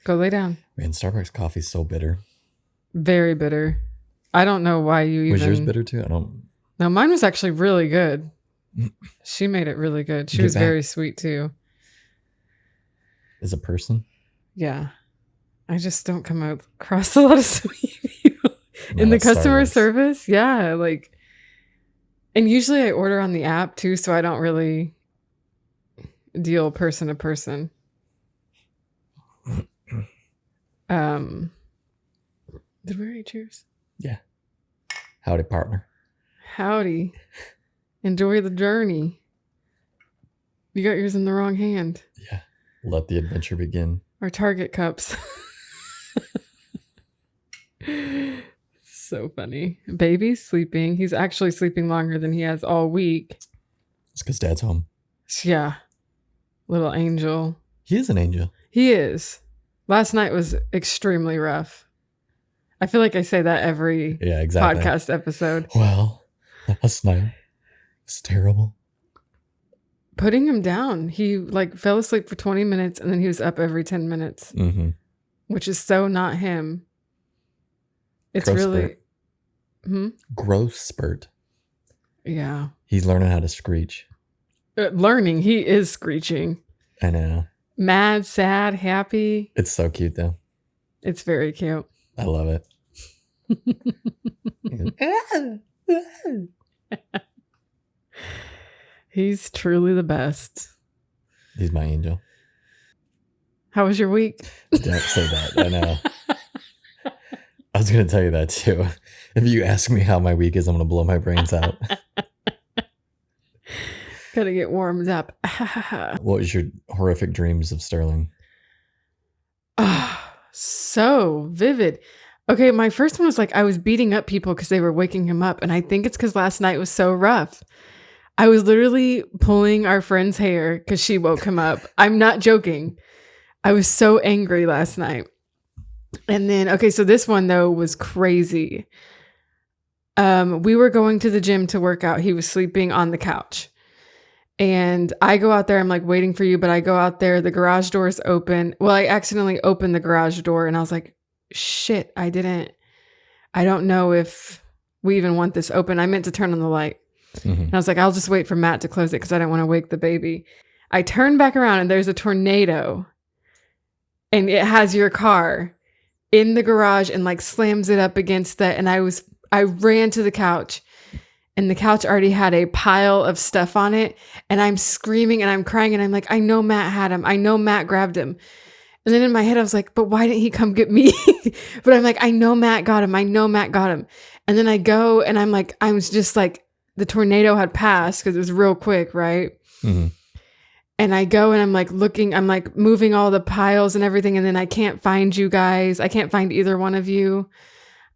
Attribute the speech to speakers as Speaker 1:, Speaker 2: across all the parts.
Speaker 1: Go lay down.
Speaker 2: Man, Starbucks coffee's so bitter.
Speaker 1: Very bitter. I don't know why you even...
Speaker 2: Was yours bitter too? I don't...
Speaker 1: No, mine was actually really good. She made it really good. She was very sweet too.
Speaker 2: As a person?
Speaker 1: Yeah. I just don't come across a lot of sweet people in the customer service. Yeah, like, and usually I order on the app too, so I don't really deal person to person. Did we already cheers?
Speaker 2: Yeah. Howdy, partner.
Speaker 1: Howdy. Enjoy the journey. You got yours in the wrong hand.
Speaker 2: Yeah. Let the adventure begin.
Speaker 1: Our Target cups. So funny. Baby's sleeping. He's actually sleeping longer than he has all week.
Speaker 2: It's because Dad's home.
Speaker 1: Yeah. Little angel.
Speaker 2: He is an angel.
Speaker 1: He is. Last night was extremely rough. I feel like I say that every podcast episode.
Speaker 2: Well, last night was terrible.
Speaker 1: Putting him down. He like fell asleep for 20 minutes and then he was up every 10 minutes.
Speaker 2: Mm-hmm.
Speaker 1: Which is so not him. It's
Speaker 2: Growth
Speaker 1: really...
Speaker 2: spurt. Growth spurt.
Speaker 1: Yeah.
Speaker 2: He's learning how to screech.
Speaker 1: Learning. He is screeching.
Speaker 2: I know.
Speaker 1: Mad, sad, happy.
Speaker 2: It's so cute though.
Speaker 1: It's very cute.
Speaker 2: I love it.
Speaker 1: He's truly the best.
Speaker 2: He's my angel.
Speaker 1: How was your week?
Speaker 2: Don't say that. I know. I was going to tell you that too. If you ask me how my week is, I'm going to blow my brains out.
Speaker 1: Gotta get warmed up.
Speaker 2: What was your horrific dreams of Sterling?
Speaker 1: So vivid. Okay, my first one was like I was beating up people because they were waking him up. And I think it's because last night was so rough. I was literally pulling our friend's hair because she woke him up. I'm not joking. I was so angry last night. And then, okay, so this one though was crazy. We were going to the gym to work out. He was sleeping on the couch. And I go out there, I'm like waiting for you, but I go out there, the garage door is open. Well, I accidentally opened the garage door and I was like, shit, I don't know if we even want this open. I meant to turn on the light. Mm-hmm. And I was like, I'll just wait for Matt to close it because I don't want to wake the baby. I turn back around and there's a tornado and it has your car in the garage and like slams it up against that. And I ran to the couch. And the couch already had a pile of stuff on it. And I'm screaming and I'm crying. And I'm like, I know Matt had him. I know Matt grabbed him. And then in my head, I was like, but why didn't he come get me? But I'm like, I know Matt got him. I know Matt got him. And then I go and I'm like, I was just like, the tornado had passed because it was real quick, right? Mm-hmm. And I go and I'm like looking, I'm like moving all the piles and everything. And then I can't find you guys. I can't find either one of you.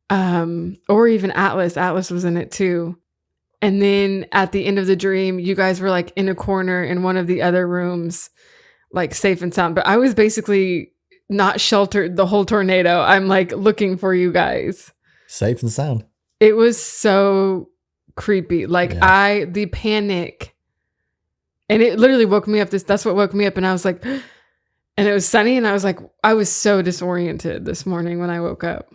Speaker 1: Or even Atlas. Atlas was in it too. And then at the end of the dream, you guys were like in a corner in one of the other rooms, like safe and sound. But I was basically not sheltered the whole tornado. I'm like looking for you guys.
Speaker 2: Safe and sound.
Speaker 1: It was so creepy. Like the panic. And it literally woke me up. That's what woke me up. And I was like, and it was sunny. And I was like, I was so disoriented this morning when I woke up.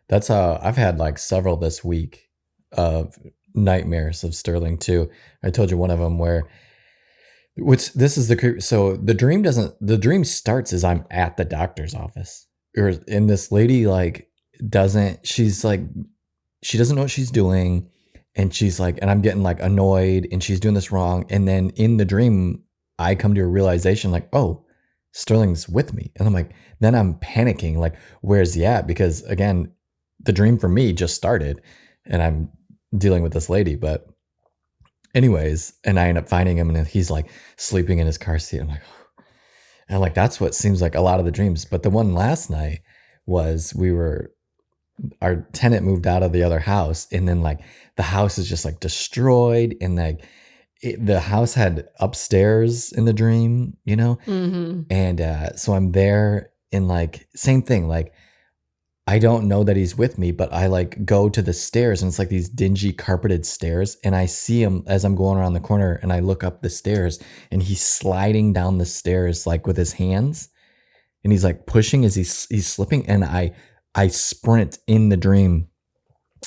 Speaker 2: That's how I've had like several this week of nightmares of Sterling too. I told you one of them where so the dream starts as I'm at the doctor's office and this lady she doesn't know what she's doing and she's like, and I'm getting like annoyed and she's doing this wrong. And then in the dream, I come to a realization like, oh, Sterling's with me. And I'm like, then I'm panicking, like, where's he at? Because again, the dream for me just started and I'm dealing with this lady. But anyways, and I end up finding him and he's like sleeping in his car seat. I'm like, oh. And like, that's what seems like a lot of the dreams. But the one last night was our tenant moved out of the other house and then like the house is just like destroyed and like the house had upstairs in the dream, you know? Mm-hmm. And so I'm there and like, same thing, like, I don't know that he's with me, but I like go to the stairs and it's like these dingy carpeted stairs. And I see him as I'm going around the corner and I look up the stairs and he's sliding down the stairs like with his hands. and he's like pushing as he's slipping, and I sprint in the dream,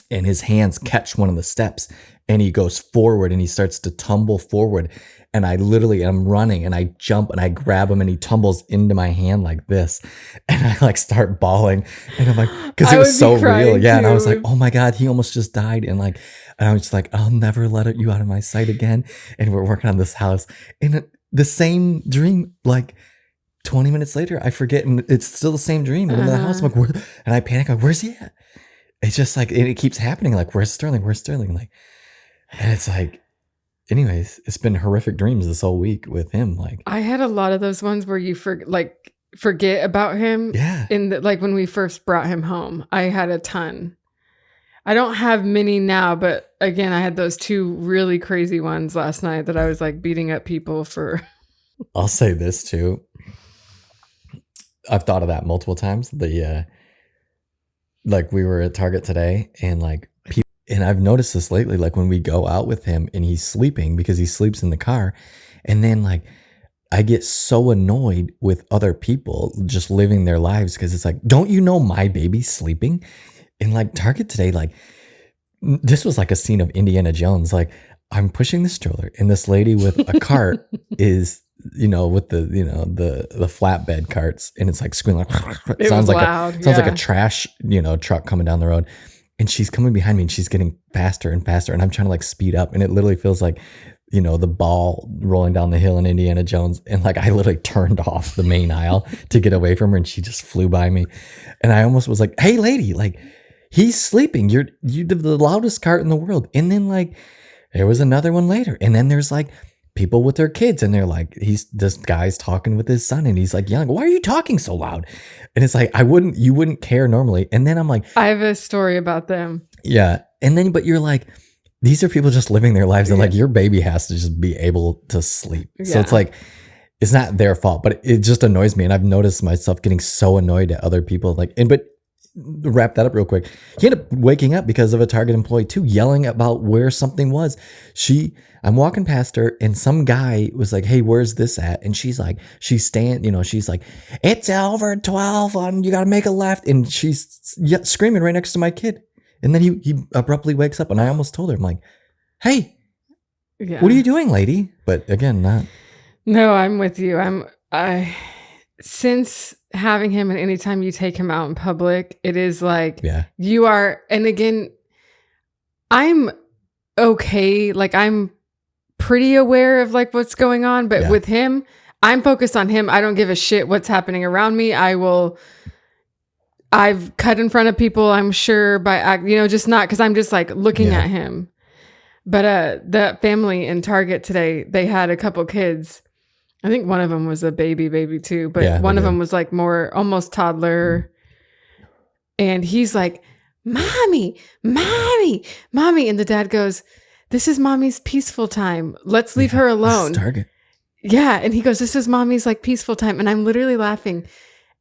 Speaker 2: and his hands catch one of the steps, and he goes forward and he starts to tumble forward, and I literally am running, and I jump and I grab him, and he tumbles into my hand like this, and I like start bawling, and I'm like, because it
Speaker 1: I
Speaker 2: was
Speaker 1: would be
Speaker 2: so real,
Speaker 1: crying
Speaker 2: yeah, and I was like,
Speaker 1: too.
Speaker 2: oh my god, he almost just died, and like, and I was just like, I'll never let you out of my sight again, and we're working on this house, and the same dream, like 20 minutes later, I forget, and it's still the same dream. And I'm in the house, I'm like, where? And I panic, like, where's he at? It's just like, it keeps happening. Like, where's Sterling? Where's Sterling? Like, and it's like, anyways, it's been horrific dreams this whole week with him. Like,
Speaker 1: I had a lot of those ones where you forget about him
Speaker 2: yeah,
Speaker 1: in the, like when we first brought him home. I had a ton. I don't have many now, but again, I had those 2 really crazy ones last night that I was like beating up people for.
Speaker 2: I'll say this too. I've thought of that multiple times. Like we were at Target today, and like people, and I've noticed this lately, like when we go out with him and he's sleeping, because he sleeps in the car, and then like I get so annoyed with other people just living their lives, because it's like, don't you know my baby's sleeping? And like Target today, like this was like a scene of Indiana Jones. Like I'm pushing the stroller, and this lady with a cart is, with the flatbed carts, and it's like squealing, like
Speaker 1: It was loud.
Speaker 2: sounds like a
Speaker 1: Yeah.
Speaker 2: trash, truck coming down the road. And she's coming behind me, and she's getting faster and faster, and I'm trying to like speed up, and it literally feels like, the ball rolling down the hill in Indiana Jones. And like I literally turned off the main aisle to get away from her, and she just flew by me. And I almost was like, hey lady, like he's sleeping. You did the loudest cart in the world. And then like there was another one later. And then there's like people with their kids, and they're like, this guy's talking with his son, and he's like yelling, why are you talking so loud? And it's like, you wouldn't care normally. And then I'm like,
Speaker 1: I have a story about them.
Speaker 2: yeah. And then, but you're like, these are people just living their lives, and like your baby has to just be able to sleep. So it's
Speaker 1: Yeah.
Speaker 2: like, it's not their fault, but it just annoys me. And I've noticed myself getting so annoyed at other people. Like, but wrap that up real quick. He ended up waking up because of a Target employee too, yelling about where something was. I'm walking past her, and some guy was like, hey, where's this at? And she's like, she's like, it's over 12 on, you got to make a left. And she's screaming right next to my kid. And then he abruptly wakes up, and I almost told her, I'm like, hey,
Speaker 1: Yeah.
Speaker 2: what are you doing, lady? But again, not.
Speaker 1: No, I'm with you. Since having him, and anytime you take him out in public, it is like,
Speaker 2: Yeah.
Speaker 1: you are, and again, I'm okay. Like I'm pretty aware of like what's going on, but
Speaker 2: Yeah.
Speaker 1: with him, I'm focused on him. I don't give a shit what's happening around me. I've cut in front of people, I'm sure, by just not because I'm just like looking
Speaker 2: Yeah.
Speaker 1: at him. But the family in Target today, they had a couple kids. I think one of them was a baby too, but
Speaker 2: Yeah,
Speaker 1: one
Speaker 2: they
Speaker 1: of them
Speaker 2: did.
Speaker 1: was like more almost toddler. And he's like, mommy, mommy, mommy. And the dad goes, this is mommy's peaceful time. Let's leave her
Speaker 2: This is
Speaker 1: alone.
Speaker 2: Target.
Speaker 1: Yeah. And he goes, this is mommy's like peaceful time. And I'm literally laughing.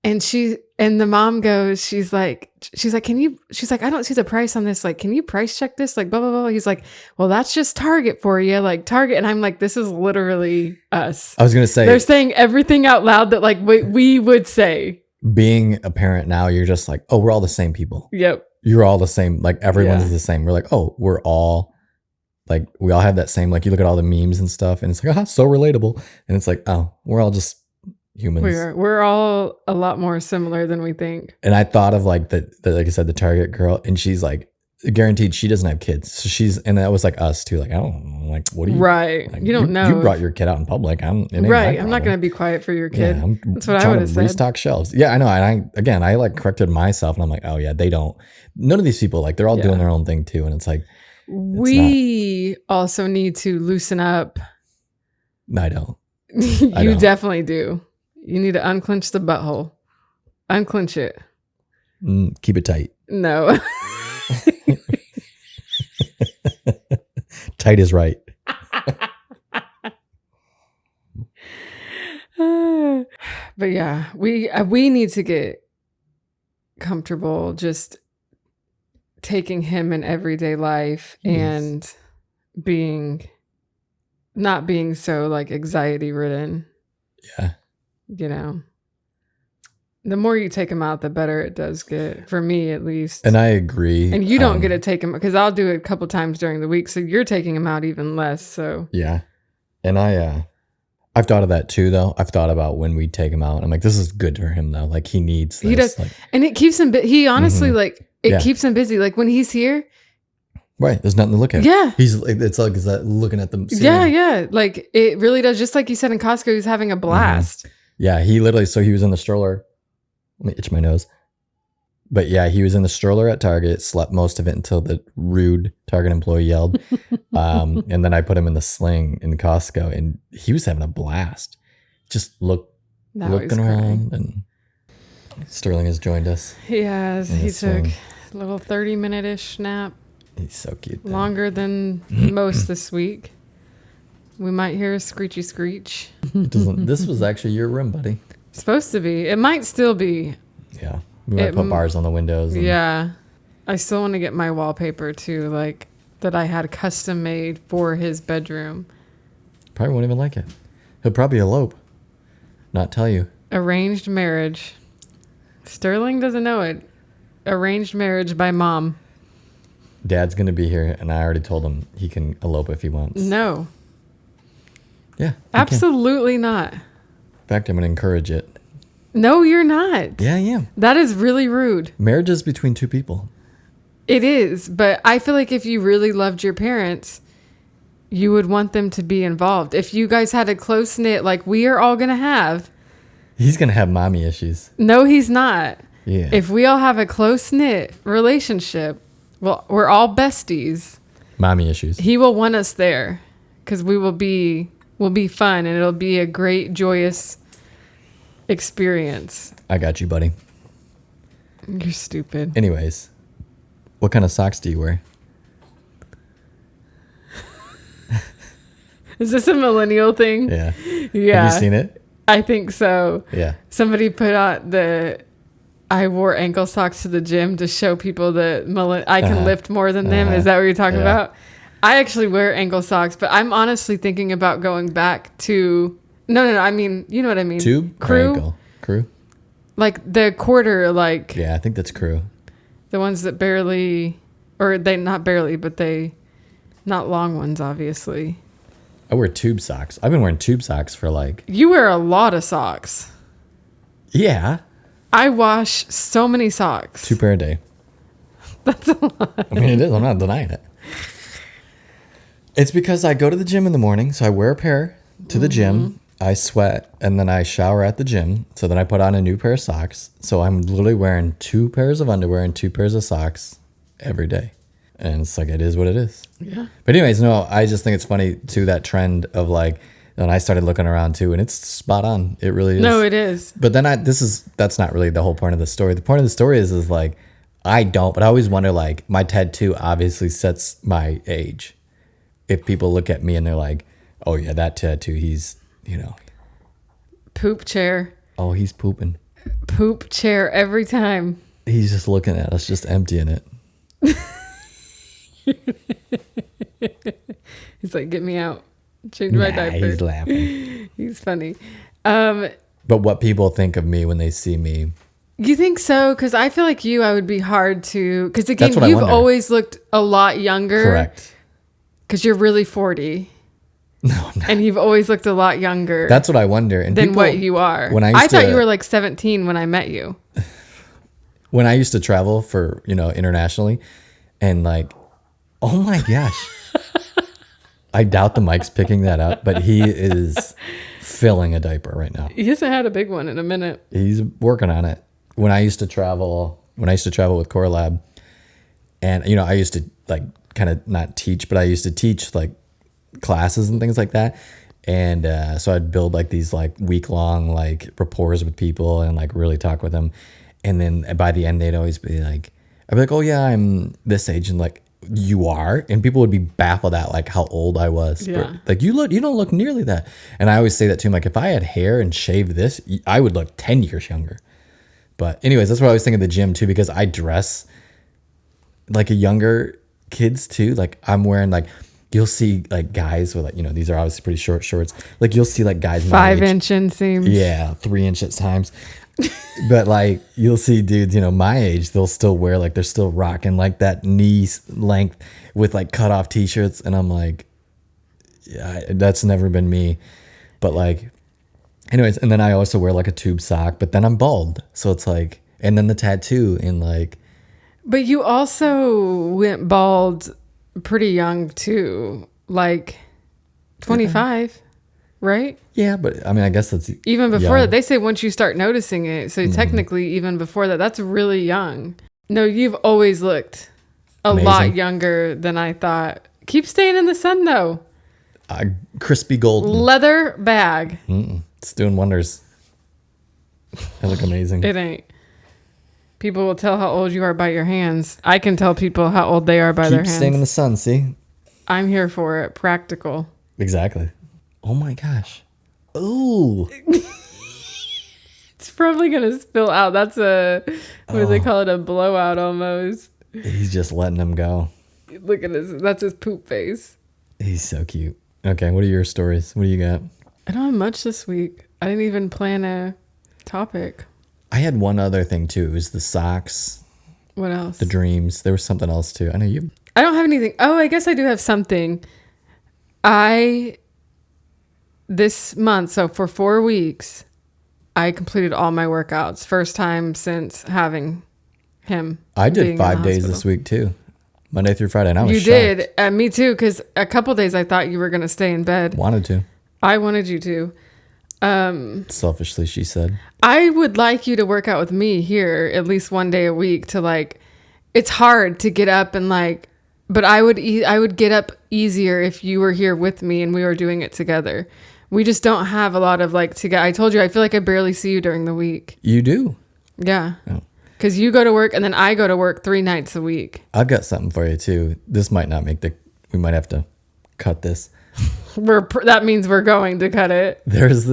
Speaker 1: And the mom goes, she's like, she's like, I don't see the price on this. Like, can you price check this? Like, blah, blah, blah. He's like, well, that's just Target for you. Like Target. And I'm like, this is literally us.
Speaker 2: I was going to say,
Speaker 1: They're saying everything out loud that like we would say.
Speaker 2: being a parent now, you're just like, oh, we're all the same people.
Speaker 1: Yep.
Speaker 2: You're all the same. Like everyone's
Speaker 1: Yeah.
Speaker 2: the same. We're like, oh, we're all like, we all have that same, like you look at all the memes and stuff, and it's like, so relatable. And it's like, oh, we're all just humans.
Speaker 1: We're all a lot more similar than we think.
Speaker 2: And I thought of like like I said, the Target girl, and she's like, guaranteed she doesn't have kids. So and that was like us too. Like, I don't know, like, what do you,
Speaker 1: right.
Speaker 2: like,
Speaker 1: You don't know.
Speaker 2: You brought your kid out in public. It ain't
Speaker 1: right.
Speaker 2: my
Speaker 1: I'm not
Speaker 2: problem.
Speaker 1: going to be quiet for your kid.
Speaker 2: Yeah, I'm
Speaker 1: That's what I
Speaker 2: trying
Speaker 1: would
Speaker 2: to
Speaker 1: have said.
Speaker 2: restock shelves. Yeah, I know. And I like corrected myself, and I'm like, oh yeah, they don't. None of these people, like, they're all doing their own thing too, and it's like,
Speaker 1: we also need to loosen up.
Speaker 2: I don't.
Speaker 1: You definitely do. You need to unclench the butthole. Unclench it.
Speaker 2: Keep it tight.
Speaker 1: No.
Speaker 2: Tight is right.
Speaker 1: But yeah, we need to get comfortable just taking him in everyday life and not being so like anxiety ridden.
Speaker 2: Yeah.
Speaker 1: The more you take them out, the better it does get, for me at least.
Speaker 2: And I agree.
Speaker 1: And you don't get to take them, because I'll do it a couple times during the week, so you're taking them out even less. So
Speaker 2: yeah. And I've thought of that too, though. I've thought about when we take him out. I'm like, this is good for him, though. Like, he needs this.
Speaker 1: He does.
Speaker 2: Like,
Speaker 1: and it keeps him, he honestly,
Speaker 2: Mhm.
Speaker 1: like, it keeps him busy. Like, when he's here.
Speaker 2: Right. There's nothing to look at.
Speaker 1: Yeah.
Speaker 2: It's like, is that looking at them?
Speaker 1: Yeah. Like, it really does. Just like you said in Costco, he's having a blast.
Speaker 2: Yeah. He literally, so he was in the stroller. Let me itch my nose. But yeah, he was in the stroller at Target, slept most of it until the rude Target employee yelled. And then I put him in the sling in Costco, and he was having a blast. Just looking around. And Sterling has joined us.
Speaker 1: He has. He took a little 30-minute-ish nap.
Speaker 2: He's so cute. Though.
Speaker 1: Longer than most this week. We might hear a screechy screech.
Speaker 2: This was actually your room, buddy.
Speaker 1: Supposed to be. It might still be.
Speaker 2: Yeah. We might put bars on the windows.
Speaker 1: Yeah. I still want to get my wallpaper too, like that I had custom made for his bedroom.
Speaker 2: Probably won't even like it. He'll probably elope. Not tell you.
Speaker 1: Arranged marriage. Sterling doesn't know it. Arranged marriage by mom.
Speaker 2: Dad's going to be here, and I already told him he can elope if he wants.
Speaker 1: No.
Speaker 2: Yeah.
Speaker 1: Absolutely not.
Speaker 2: In fact, I'm going to encourage it.
Speaker 1: No, you're not.
Speaker 2: Yeah, I am.
Speaker 1: That is really rude.
Speaker 2: Marriage is between two people.
Speaker 1: It is, but I feel like if you really loved your parents, you would want them to be involved. If you guys had a close knit, like we are all going to have.
Speaker 2: He's going to have mommy issues.
Speaker 1: No, he's not.
Speaker 2: Yeah.
Speaker 1: If we all have a close knit relationship, well, we're all besties.
Speaker 2: Mommy issues.
Speaker 1: He will want us there because we'll be fun, and it'll be a great, joyous experience.
Speaker 2: I got you, buddy.
Speaker 1: You're stupid.
Speaker 2: Anyways, what kind of socks do you wear?
Speaker 1: Is this a millennial thing?
Speaker 2: Yeah.
Speaker 1: Yeah.
Speaker 2: Have you seen it?
Speaker 1: I think so.
Speaker 2: Yeah.
Speaker 1: Somebody put out I wore ankle socks to the gym to show people that I can lift more than them. Is that what you're talking about? I actually wear ankle socks, but I'm honestly thinking about going back to... No. I mean, you know what I mean.
Speaker 2: Tube?
Speaker 1: Crew?
Speaker 2: Or ankle? Crew?
Speaker 1: Like the quarter, like...
Speaker 2: Yeah, I think that's crew.
Speaker 1: The ones that barely... Or they not barely, but they... Not long ones, obviously.
Speaker 2: I wear tube socks. I've been wearing tube socks for like...
Speaker 1: You wear a lot of socks.
Speaker 2: Yeah.
Speaker 1: I wash so many socks.
Speaker 2: 2 pair a day.
Speaker 1: That's a lot.
Speaker 2: I mean, it is. I'm not denying it. It's because I go to the gym in the morning, so I wear a pair to the gym. I sweat, and then I shower at the gym. So then I put on a new pair of socks. So I'm literally wearing 2 pairs of underwear and 2 pairs of socks every day. And it's like, it is what it is.
Speaker 1: Yeah.
Speaker 2: But anyways, no, I just think it's funny too, that trend of like, and I started looking around too, and it's spot on. It really is.
Speaker 1: No, it is.
Speaker 2: But then that's not really the whole point of the story. The point of the story is like, but I always wonder, like, my tattoo obviously sets my age. If people look at me and they're like, oh yeah, that tattoo, he's,
Speaker 1: Poop chair.
Speaker 2: Oh, he's pooping.
Speaker 1: Poop chair every time.
Speaker 2: He's just looking at us, just emptying it.
Speaker 1: He's like, get me out. Change my diaper.
Speaker 2: He's laughing.
Speaker 1: He's funny.
Speaker 2: But what people think of me when they see me.
Speaker 1: You think so? Because I feel like I would be hard to... Because again,
Speaker 2: That's what
Speaker 1: you've always looked a lot younger.
Speaker 2: Correct.
Speaker 1: Because you're really 40.
Speaker 2: No, I'm not.
Speaker 1: And you've always looked a lot younger.
Speaker 2: That's what I wonder. And
Speaker 1: than what you are.
Speaker 2: When
Speaker 1: I thought you were like 17 when I met you.
Speaker 2: When I used to travel for, internationally, and like, oh my gosh. I doubt the mic's picking that up, but he is filling a diaper right now.
Speaker 1: He hasn't had a big one in a minute.
Speaker 2: He's working on it. When I used to travel with Core Lab, and I used to like kind of not teach, but I used to teach like classes and things like that. And so I'd build like these like week-long like rapport with people and like really talk with them. And then by the end, they'd always be like, I'd be like, oh yeah, I'm this age. And like, you are? And people would be baffled at like how old I was.
Speaker 1: Yeah.
Speaker 2: But, like, you don't look nearly that. And I always say that to him, like, if I had hair and shaved this, I would look 10 years younger. But anyways, that's what I was thinking of the gym too, because I dress like a younger kids too. Like I'm wearing like, you'll see like guys with like, these are obviously pretty short shorts. Like you'll see like guys
Speaker 1: 5 inch inseams.
Speaker 2: Yeah, 3 inch at times. But like you'll see dudes, my age, they'll still wear like they're still rocking like that knee length with like cut off t-shirts, and I'm like, yeah, that's never been me. But like, anyways, and then I also wear like a tube sock, but then I'm bald, so it's like, and then the tattoo and like.
Speaker 1: But you also went bald pretty young too, like 25, right?
Speaker 2: Yeah, but I mean, I guess that's
Speaker 1: Even before
Speaker 2: young.
Speaker 1: that. They say once you start noticing it. So technically, even before that, that's really young. No, you've always looked a lot
Speaker 2: Amazing.
Speaker 1: younger than I thought. Keep staying in the sun though.
Speaker 2: Crispy golden.
Speaker 1: Leather bag.
Speaker 2: It's doing wonders. I look amazing.
Speaker 1: It ain't. People will tell how old you are by your hands. I can tell people how old they are by their
Speaker 2: Keep
Speaker 1: hands.
Speaker 2: staying in the sun, see?
Speaker 1: I'm here for it. Practical.
Speaker 2: Exactly. Oh my gosh. Ooh.
Speaker 1: It's probably going to spill out. That's what do they call it? A blowout almost.
Speaker 2: He's just letting him go.
Speaker 1: Look at his, that's his poop face.
Speaker 2: He's so cute. Okay, what are your stories? What do you got?
Speaker 1: I don't have much this week. I didn't even plan a topic.
Speaker 2: I had one other thing too. It was the socks,
Speaker 1: What else?
Speaker 2: the dreams. There was something else too. I know you.
Speaker 1: I don't have anything. Oh, I guess I do have something. This month, so for 4 weeks, I completed all my workouts. First time since having him.
Speaker 2: I
Speaker 1: being
Speaker 2: did
Speaker 1: in the
Speaker 2: 5 days
Speaker 1: hospital.
Speaker 2: this week too. Monday through Friday. And I was
Speaker 1: You
Speaker 2: shocked.
Speaker 1: did. Me too, because a couple days I thought you were going to stay in bed.
Speaker 2: Wanted to.
Speaker 1: I wanted you to.
Speaker 2: Selfishly, she said.
Speaker 1: I would like you to work out with me here at least one day a week to like, it's hard to get up and like, but I would get up easier if you were here with me and we were doing it together. We just don't have a lot of like together. I told you, I feel like I barely see you during the week.
Speaker 2: You do.
Speaker 1: Yeah.
Speaker 2: Oh.
Speaker 1: Because you go to work and then I go to work 3 nights a week.
Speaker 2: I've got something for you too. This might not make we might have to cut this.
Speaker 1: That means we're going to cut it.
Speaker 2: There's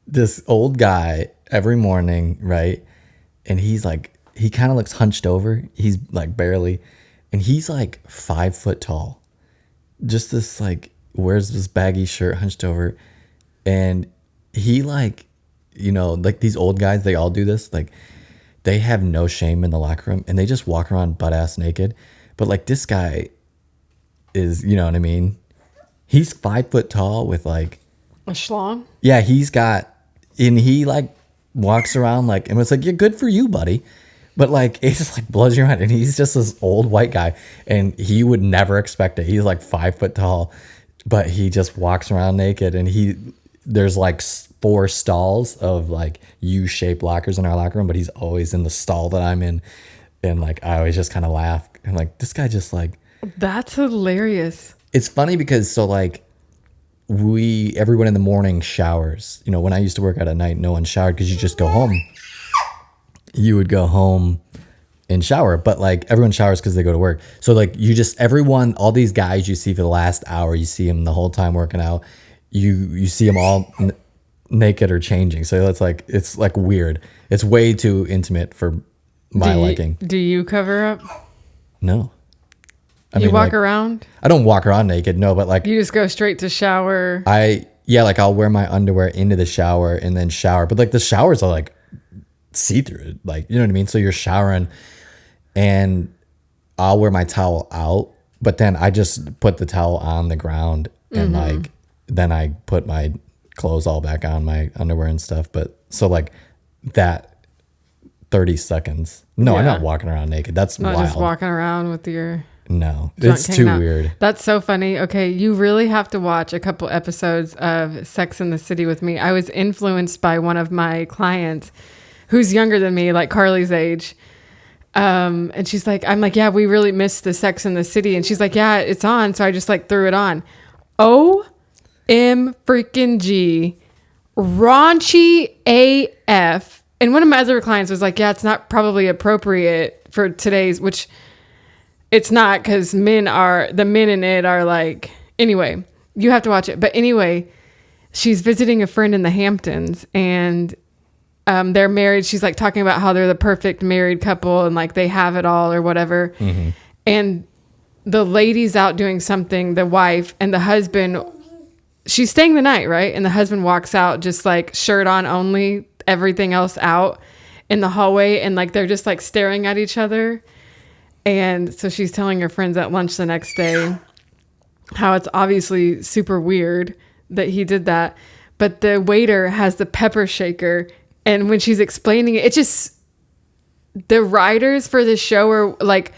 Speaker 2: this old guy every morning, right? And he's like, he kind of looks hunched over. He's like barely, and he's like 5 foot tall. Just this like wears this baggy shirt, hunched over, and he like, like these old guys, they all do this. Like they have no shame in the locker room, and they just walk around butt ass naked. But like this guy is, you know what I mean? He's 5 foot tall with like
Speaker 1: A schlong?
Speaker 2: yeah, he like walks around like, and it's like, yeah, good for you, buddy. But like, it just like blows your mind. And he's just this old white guy, and he would never expect it. He's like 5 foot tall, but he just walks around naked. And there's like 4 stalls of like U-shaped lockers in our locker room, but he's always in the stall that I'm in. And like, I always just kind of laugh. I'm like, this guy just like,
Speaker 1: That's hilarious.
Speaker 2: it's funny because so like, everyone in the morning showers. When I used to work out at night, no one showered because you just go home. You would go home and shower, but like everyone showers because they go to work. So like all these guys you see for the last hour, you see them the whole time working out. You see them all naked or changing. So it's like weird. It's way too intimate for my liking.
Speaker 1: Do you cover up?
Speaker 2: No.
Speaker 1: You walk
Speaker 2: like,
Speaker 1: around?
Speaker 2: I don't walk around naked. No, but like
Speaker 1: You just go straight to shower?
Speaker 2: like I'll wear my underwear into the shower and then shower. But like the showers are like see-through, like, you know what I mean? So you're showering and I'll wear my towel out, but then I just put the towel on the ground and like, then I put my clothes all back on, my underwear and stuff. But so like that 30 seconds. No, I'm
Speaker 1: Yeah.
Speaker 2: not walking around naked. That's
Speaker 1: Not
Speaker 2: wild.
Speaker 1: just walking around with your
Speaker 2: No,
Speaker 1: junk
Speaker 2: it's
Speaker 1: hanging
Speaker 2: too
Speaker 1: out.
Speaker 2: weird.
Speaker 1: That's so funny. Okay, you really have to watch a couple episodes of Sex and the City with me. I was influenced by one of my clients who's younger than me, like Carly's age. And she's like, I'm like, yeah, we really missed the Sex and the City. And she's like, yeah, it's on. So I just like threw it on. OM freaking G. Raunchy AF. And one of my other clients was like, yeah, it's not probably appropriate for today's, which it's not, because the men in it are like, anyway, you have to watch it. But anyway, she's visiting a friend in the Hamptons, and they're married. She's like talking about how they're the perfect married couple and like they have it all or whatever. Mm-hmm. And the lady's out doing something, the wife, and the husband, she's staying the night, right? And the husband walks out just like shirt on only, everything else out. in the hallway, and like they're just like staring at each other. And so she's telling her friends at lunch the next day how it's obviously super weird that he did that. But the waiter has the pepper shaker. And when she's explaining it, it just, the writers for this show are like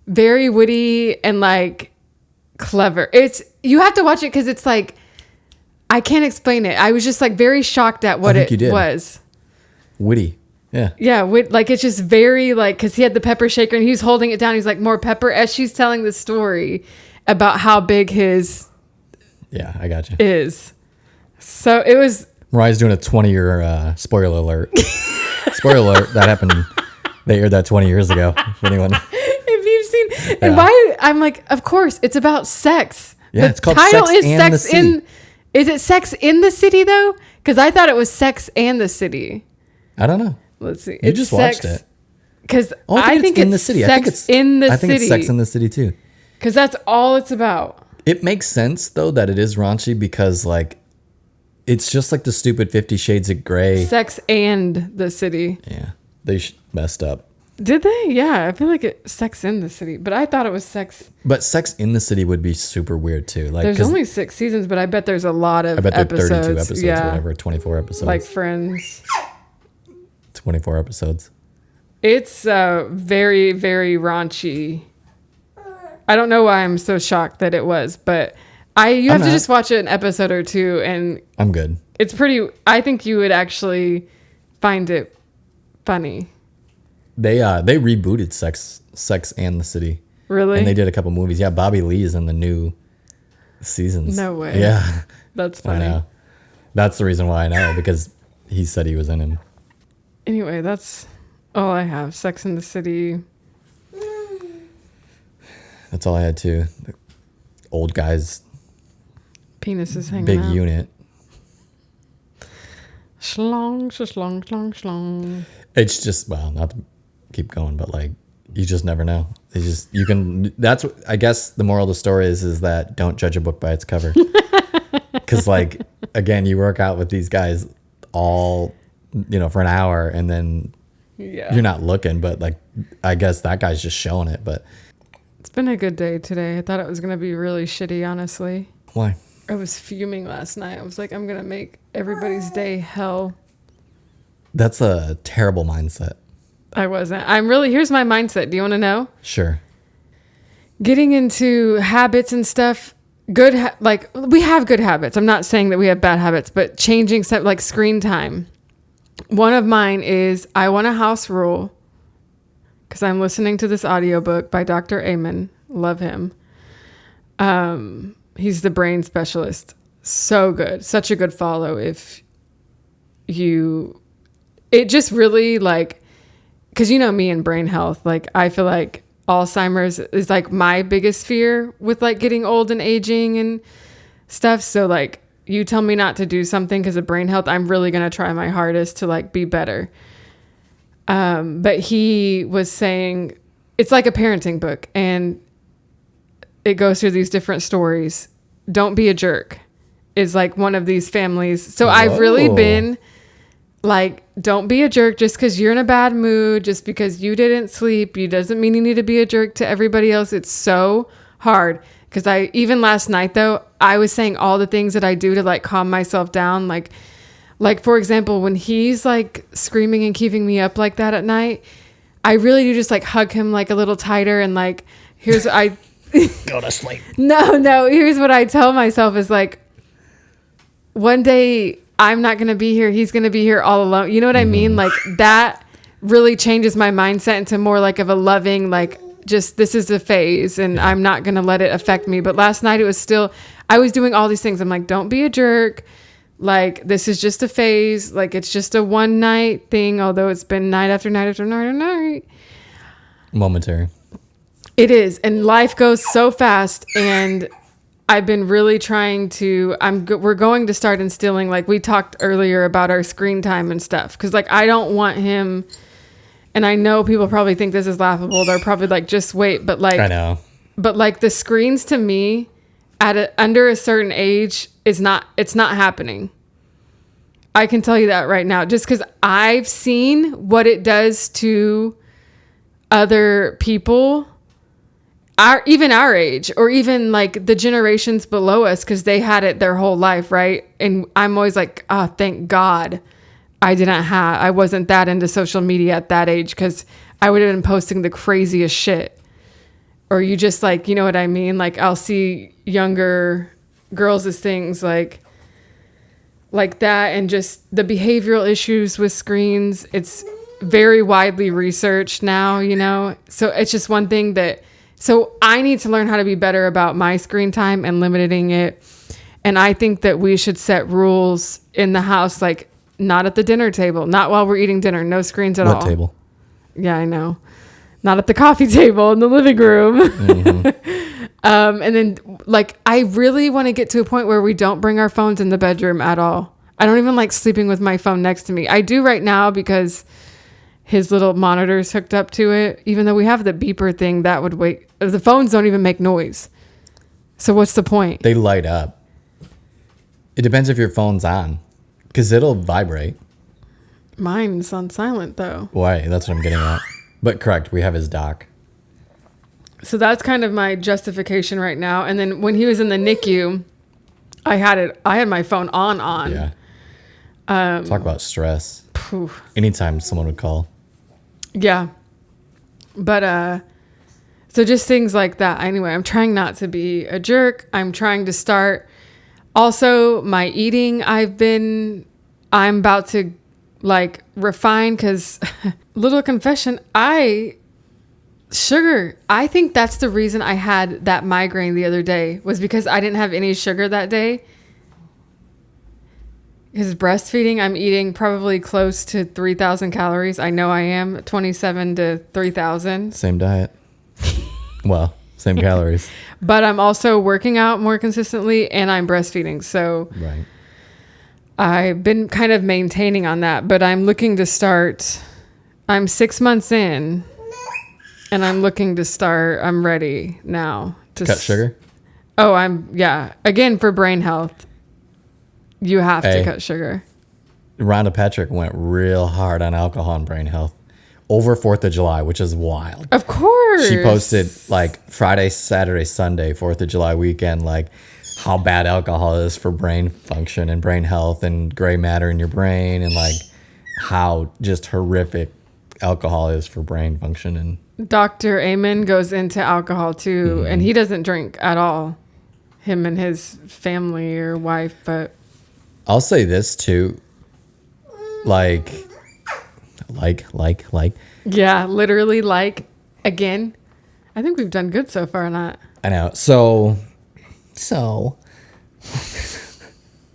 Speaker 1: very witty and like clever. You have to watch it because it's like, I can't explain it. I was just like very shocked at what it was.
Speaker 2: Witty. Yeah.
Speaker 1: Yeah. Like it's just very like, because he had the pepper shaker and he's holding it down. He's like, more pepper, as she's telling the story about how big his
Speaker 2: I got you.
Speaker 1: is. So it was.
Speaker 2: Mariah's doing a 20-year spoiler alert. Spoiler alert. That happened. They aired that 20 years ago. If anyone.
Speaker 1: If you've seen. And why? I'm like, of course, it's about sex.
Speaker 2: Yeah, it's called Sex and the City.
Speaker 1: Is it Sex in the City though? Because I thought it was Sex and the City.
Speaker 2: I don't know.
Speaker 1: Let's see.
Speaker 2: You just watched it.
Speaker 1: Because I think it's in the city. I think it's in the city.
Speaker 2: I think it's Sex in the City too.
Speaker 1: Because that's all it's about.
Speaker 2: It makes sense though that it is raunchy because like it's just like the stupid 50 Shades of Grey.
Speaker 1: Sex and the City.
Speaker 2: Yeah, they messed up.
Speaker 1: Did they? Yeah, I feel like it's Sex in the City, but I thought it was Sex.
Speaker 2: But Sex in the City would be super weird too. Like
Speaker 1: there's only 6 seasons, but I bet there's a lot of episodes. I bet there are 32
Speaker 2: episodes, whatever, 24 episodes.
Speaker 1: Like Friends.
Speaker 2: 24 episodes.
Speaker 1: It's very, very raunchy. I don't know why I'm so shocked that it was, but you have to just watch it an episode or two, and
Speaker 2: I'm good.
Speaker 1: It's pretty. I think you would actually find it funny.
Speaker 2: They rebooted Sex and the City.
Speaker 1: Really?
Speaker 2: And they did a couple movies. Yeah, Bobby Lee is in the new seasons.
Speaker 1: No way.
Speaker 2: Yeah.
Speaker 1: That's funny.
Speaker 2: I know. That's the reason why I know, because he said he was in him.
Speaker 1: Anyway, that's all I have. Sex in the City.
Speaker 2: That's all I had too. The old guys.
Speaker 1: Penises hanging
Speaker 2: big
Speaker 1: out.
Speaker 2: Unit.
Speaker 1: Schlong, schlong, schlong, schlong.
Speaker 2: It's just, well, not to keep going, but like, you just never know. That's, I guess the moral of the story is that don't judge a book by its cover. Because like, again, you work out with these guys all, for an hour and then you're not looking, but like, I guess that guy's just showing it, but.
Speaker 1: It's been a good day today. I thought it was going to be really shitty, honestly.
Speaker 2: Why?
Speaker 1: I was fuming last night. I was like, I'm going to make everybody's day hell.
Speaker 2: That's a terrible mindset.
Speaker 1: I wasn't. Here's my mindset. Do you want to know?
Speaker 2: Sure.
Speaker 1: Getting into habits and stuff, we have good habits. I'm not saying that we have bad habits, but changing stuff like screen time. One of mine is I want a house rule because I'm listening to this audiobook by Dr. Amen. Love him. He's the brain specialist. So good. Such a good follow it just really like, because me and brain health, like I feel like Alzheimer's is like my biggest fear with like getting old and aging and stuff. So like you tell me not to do something because of brain health, I'm really going to try my hardest to like be better. But he was saying it's like a parenting book and it goes through these different stories. Don't be a jerk is like one of these families. So whoa. I've really been like, don't be a jerk just because you're in a bad mood, just because you didn't sleep. You doesn't mean you need to be a jerk to everybody else. It's so hard. Because even last night though, I was saying all the things that I do to like calm myself down. Like for example, when he's like screaming and keeping me up like that at night, I really do just like hug him like a little tighter. And like, here's what I
Speaker 2: go to sleep.
Speaker 1: No. Here's what I tell myself is like, one day I'm not going to be here. He's going to be here all alone. You know what I mean? Like that really changes my mindset into more like of a loving, like just, this is a phase and I'm not going to let it affect me. But last night it was still, I was doing all these things. I'm like, don't be a jerk. Like, this is just a phase. Like, it's just a one night thing. Although it's been night after night after night after night.
Speaker 2: Momentary.
Speaker 1: It is. And life goes so fast. And I've been really trying to, we're going to start instilling, like we talked earlier about our screen time and stuff. Cause like, I don't want him, and I know people probably think this is laughable. They're probably like, just wait. But like,
Speaker 2: I know,
Speaker 1: but like the screens to me under a certain age it's not happening. I can tell you that right now, just because I've seen what it does to other people, even our age, or even like the generations below us, because they had it their whole life, right? And I'm always like, oh, thank God I wasn't that into social media at that age, because I would have been posting the craziest shit. Or you just like, you know what I mean? Like I'll see younger girls as things like that, and just the behavioral issues with screens. It's very widely researched now, you know? So it's just one thing so I need to learn how to be better about my screen time and limiting it. And I think that we should set rules in the house, like not at the dinner table, not while we're eating dinner, no screens at all.
Speaker 2: What table?
Speaker 1: Yeah, I know. Not at the coffee table in the living room.
Speaker 2: Mm-hmm.
Speaker 1: And then like, I really want to get to a point where we don't bring our phones in the bedroom at all. I don't even like sleeping with my phone next to me. I do right now because his little monitor's hooked up to it. Even though we have the beeper thing that would wake, the phones don't even make noise. So what's the point?
Speaker 2: They light up. It depends if your phone's on, because it'll vibrate.
Speaker 1: Mine's on silent though.
Speaker 2: Why? That's what I'm getting at. But correct, we have his dock.
Speaker 1: So that's kind of my justification right now. And then when he was in the NICU, I had my phone on.
Speaker 2: Yeah. Talk about stress.
Speaker 1: Phew.
Speaker 2: Anytime someone would call.
Speaker 1: Yeah. But so just things like that. Anyway, I'm trying not to be a jerk. I'm trying to start. Also, my eating, I'm about to like refine, because little confession, sugar. I think that's the reason I had that migraine the other day, was because I didn't have any sugar that day. Because breastfeeding, I'm eating probably close to 3,000 calories. I know I am 27 to 3,000.
Speaker 2: Same diet. Well, same calories.
Speaker 1: But I'm also working out more consistently, and I'm breastfeeding. So
Speaker 2: Right.
Speaker 1: I've been kind of maintaining on that, but I'm looking to start. I'm 6 months in, and I'm looking to start. I'm ready now to
Speaker 2: Cut sugar?
Speaker 1: Oh, again, for brain health, you have to cut sugar.
Speaker 2: Rhonda Patrick went real hard on alcohol and brain health over 4th of July, which is wild.
Speaker 1: Of course.
Speaker 2: She posted like Friday, Saturday, Sunday, 4th of July weekend, like how bad alcohol is for brain function and brain health and gray matter in your brain, and like how just horrific alcohol is for brain function. And
Speaker 1: Dr. Amen goes into alcohol too, and he doesn't drink at all, him and his family or wife. But
Speaker 2: I'll say this too, like.
Speaker 1: Yeah, literally again. I think we've done good so far, not.
Speaker 2: I know. So.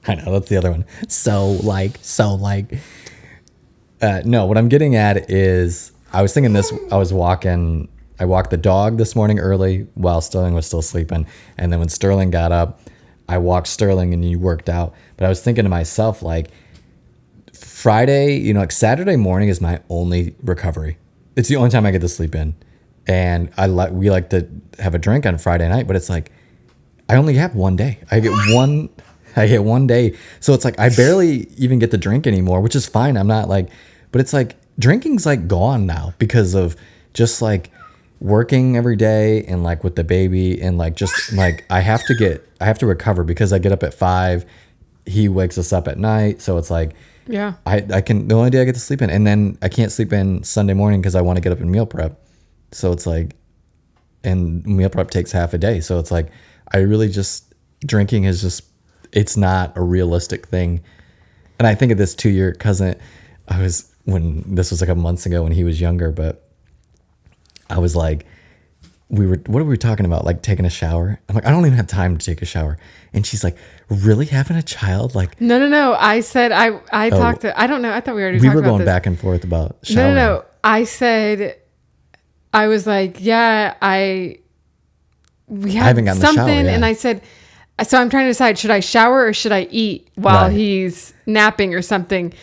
Speaker 2: I know, that's the other one. No, what I'm getting at is, I was thinking this, I walked the dog this morning early while Sterling was still sleeping. And then when Sterling got up, I walked Sterling and you worked out. But I was thinking to myself, like, Friday, like Saturday morning is my only recovery. It's the only time I get to sleep in. And we like to have a drink on Friday night, but it's like, I only have one day. I get one day. So it's like, I barely even get to drink anymore, which is fine. I'm not like, but it's like, drinking's like gone now because of just like working every day and like with the baby, and like, just like, I have to recover because I get up at 5. He wakes us up at night. So it's like,
Speaker 1: yeah,
Speaker 2: the only day I get to sleep in, and then I can't sleep in Sunday morning because I want to get up and meal prep. So it's like, and meal prep takes half a day. So it's like, I really just, drinking is just, it's not a realistic thing. And I think of this 2-year cousin, when this was like a month ago when he was younger, but I was like, what were we talking about? Like taking a shower. I'm like, I don't even have time to take a shower. And she's like, really, having a child? Like,
Speaker 1: no. I said, I talked to, I don't know. I thought we already talked about this.
Speaker 2: We were going back and forth about showering.
Speaker 1: No. I said, I was like, yeah, we haven't gotten something. The shower, yeah. And I said, so I'm trying to decide, should I shower or should I eat while he's napping or something?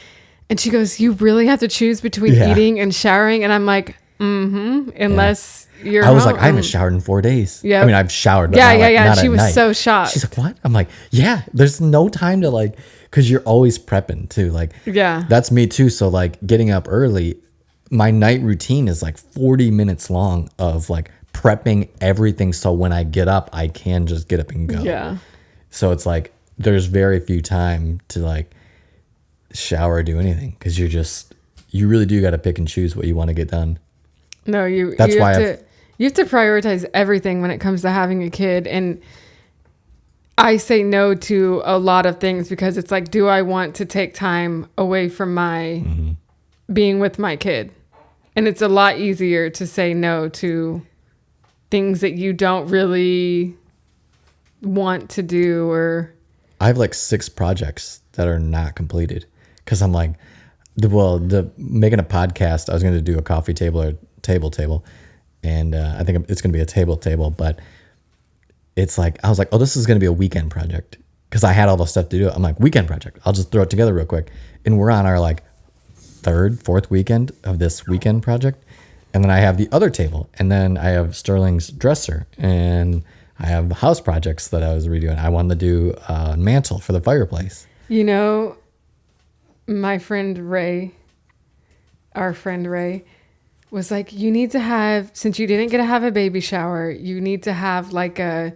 Speaker 1: And she goes, you really have to choose between eating and showering? And I'm like, unless you're
Speaker 2: I was like, I haven't showered in 4 days. Yeah. I mean, I've showered, but not
Speaker 1: not
Speaker 2: she
Speaker 1: was
Speaker 2: night.
Speaker 1: so shocked.
Speaker 2: She's like, what? I'm like, yeah, there's no time to like, because you're always prepping too. Like,
Speaker 1: Yeah.
Speaker 2: that's me too. So like getting up early, my night routine is like 40 minutes long of like prepping everything. So when I get up, I can just get up and go.
Speaker 1: Yeah.
Speaker 2: So it's like, there's very few time to like shower or do anything. Cause you really do got to pick and choose what you want to get done.
Speaker 1: No,
Speaker 2: That's
Speaker 1: you
Speaker 2: why
Speaker 1: have to prioritize everything when it comes to having a kid. And I say no to a lot of things because it's like, do I want to take time away from my being with my kid? And it's a lot easier to say no to things that you don't really want to do. Or
Speaker 2: I have like 6 projects that are not completed because I'm like, making a podcast, I was going to do a coffee table or table. And I think it's going to be a table, but it's like, I was like, oh, this is going to be a weekend project because I had all the stuff to do. I'm like, weekend project. I'll just throw it together real quick. And we're on our like 3rd, 4th weekend of this weekend project. And then I have the other table. And then I have Sterling's dresser. And I have house projects that I was redoing. I wanted to do a mantle for the fireplace.
Speaker 1: you know, my friend Ray, our friend Ray, was like, you need to have, since you didn't get to have a baby shower, you need to have like a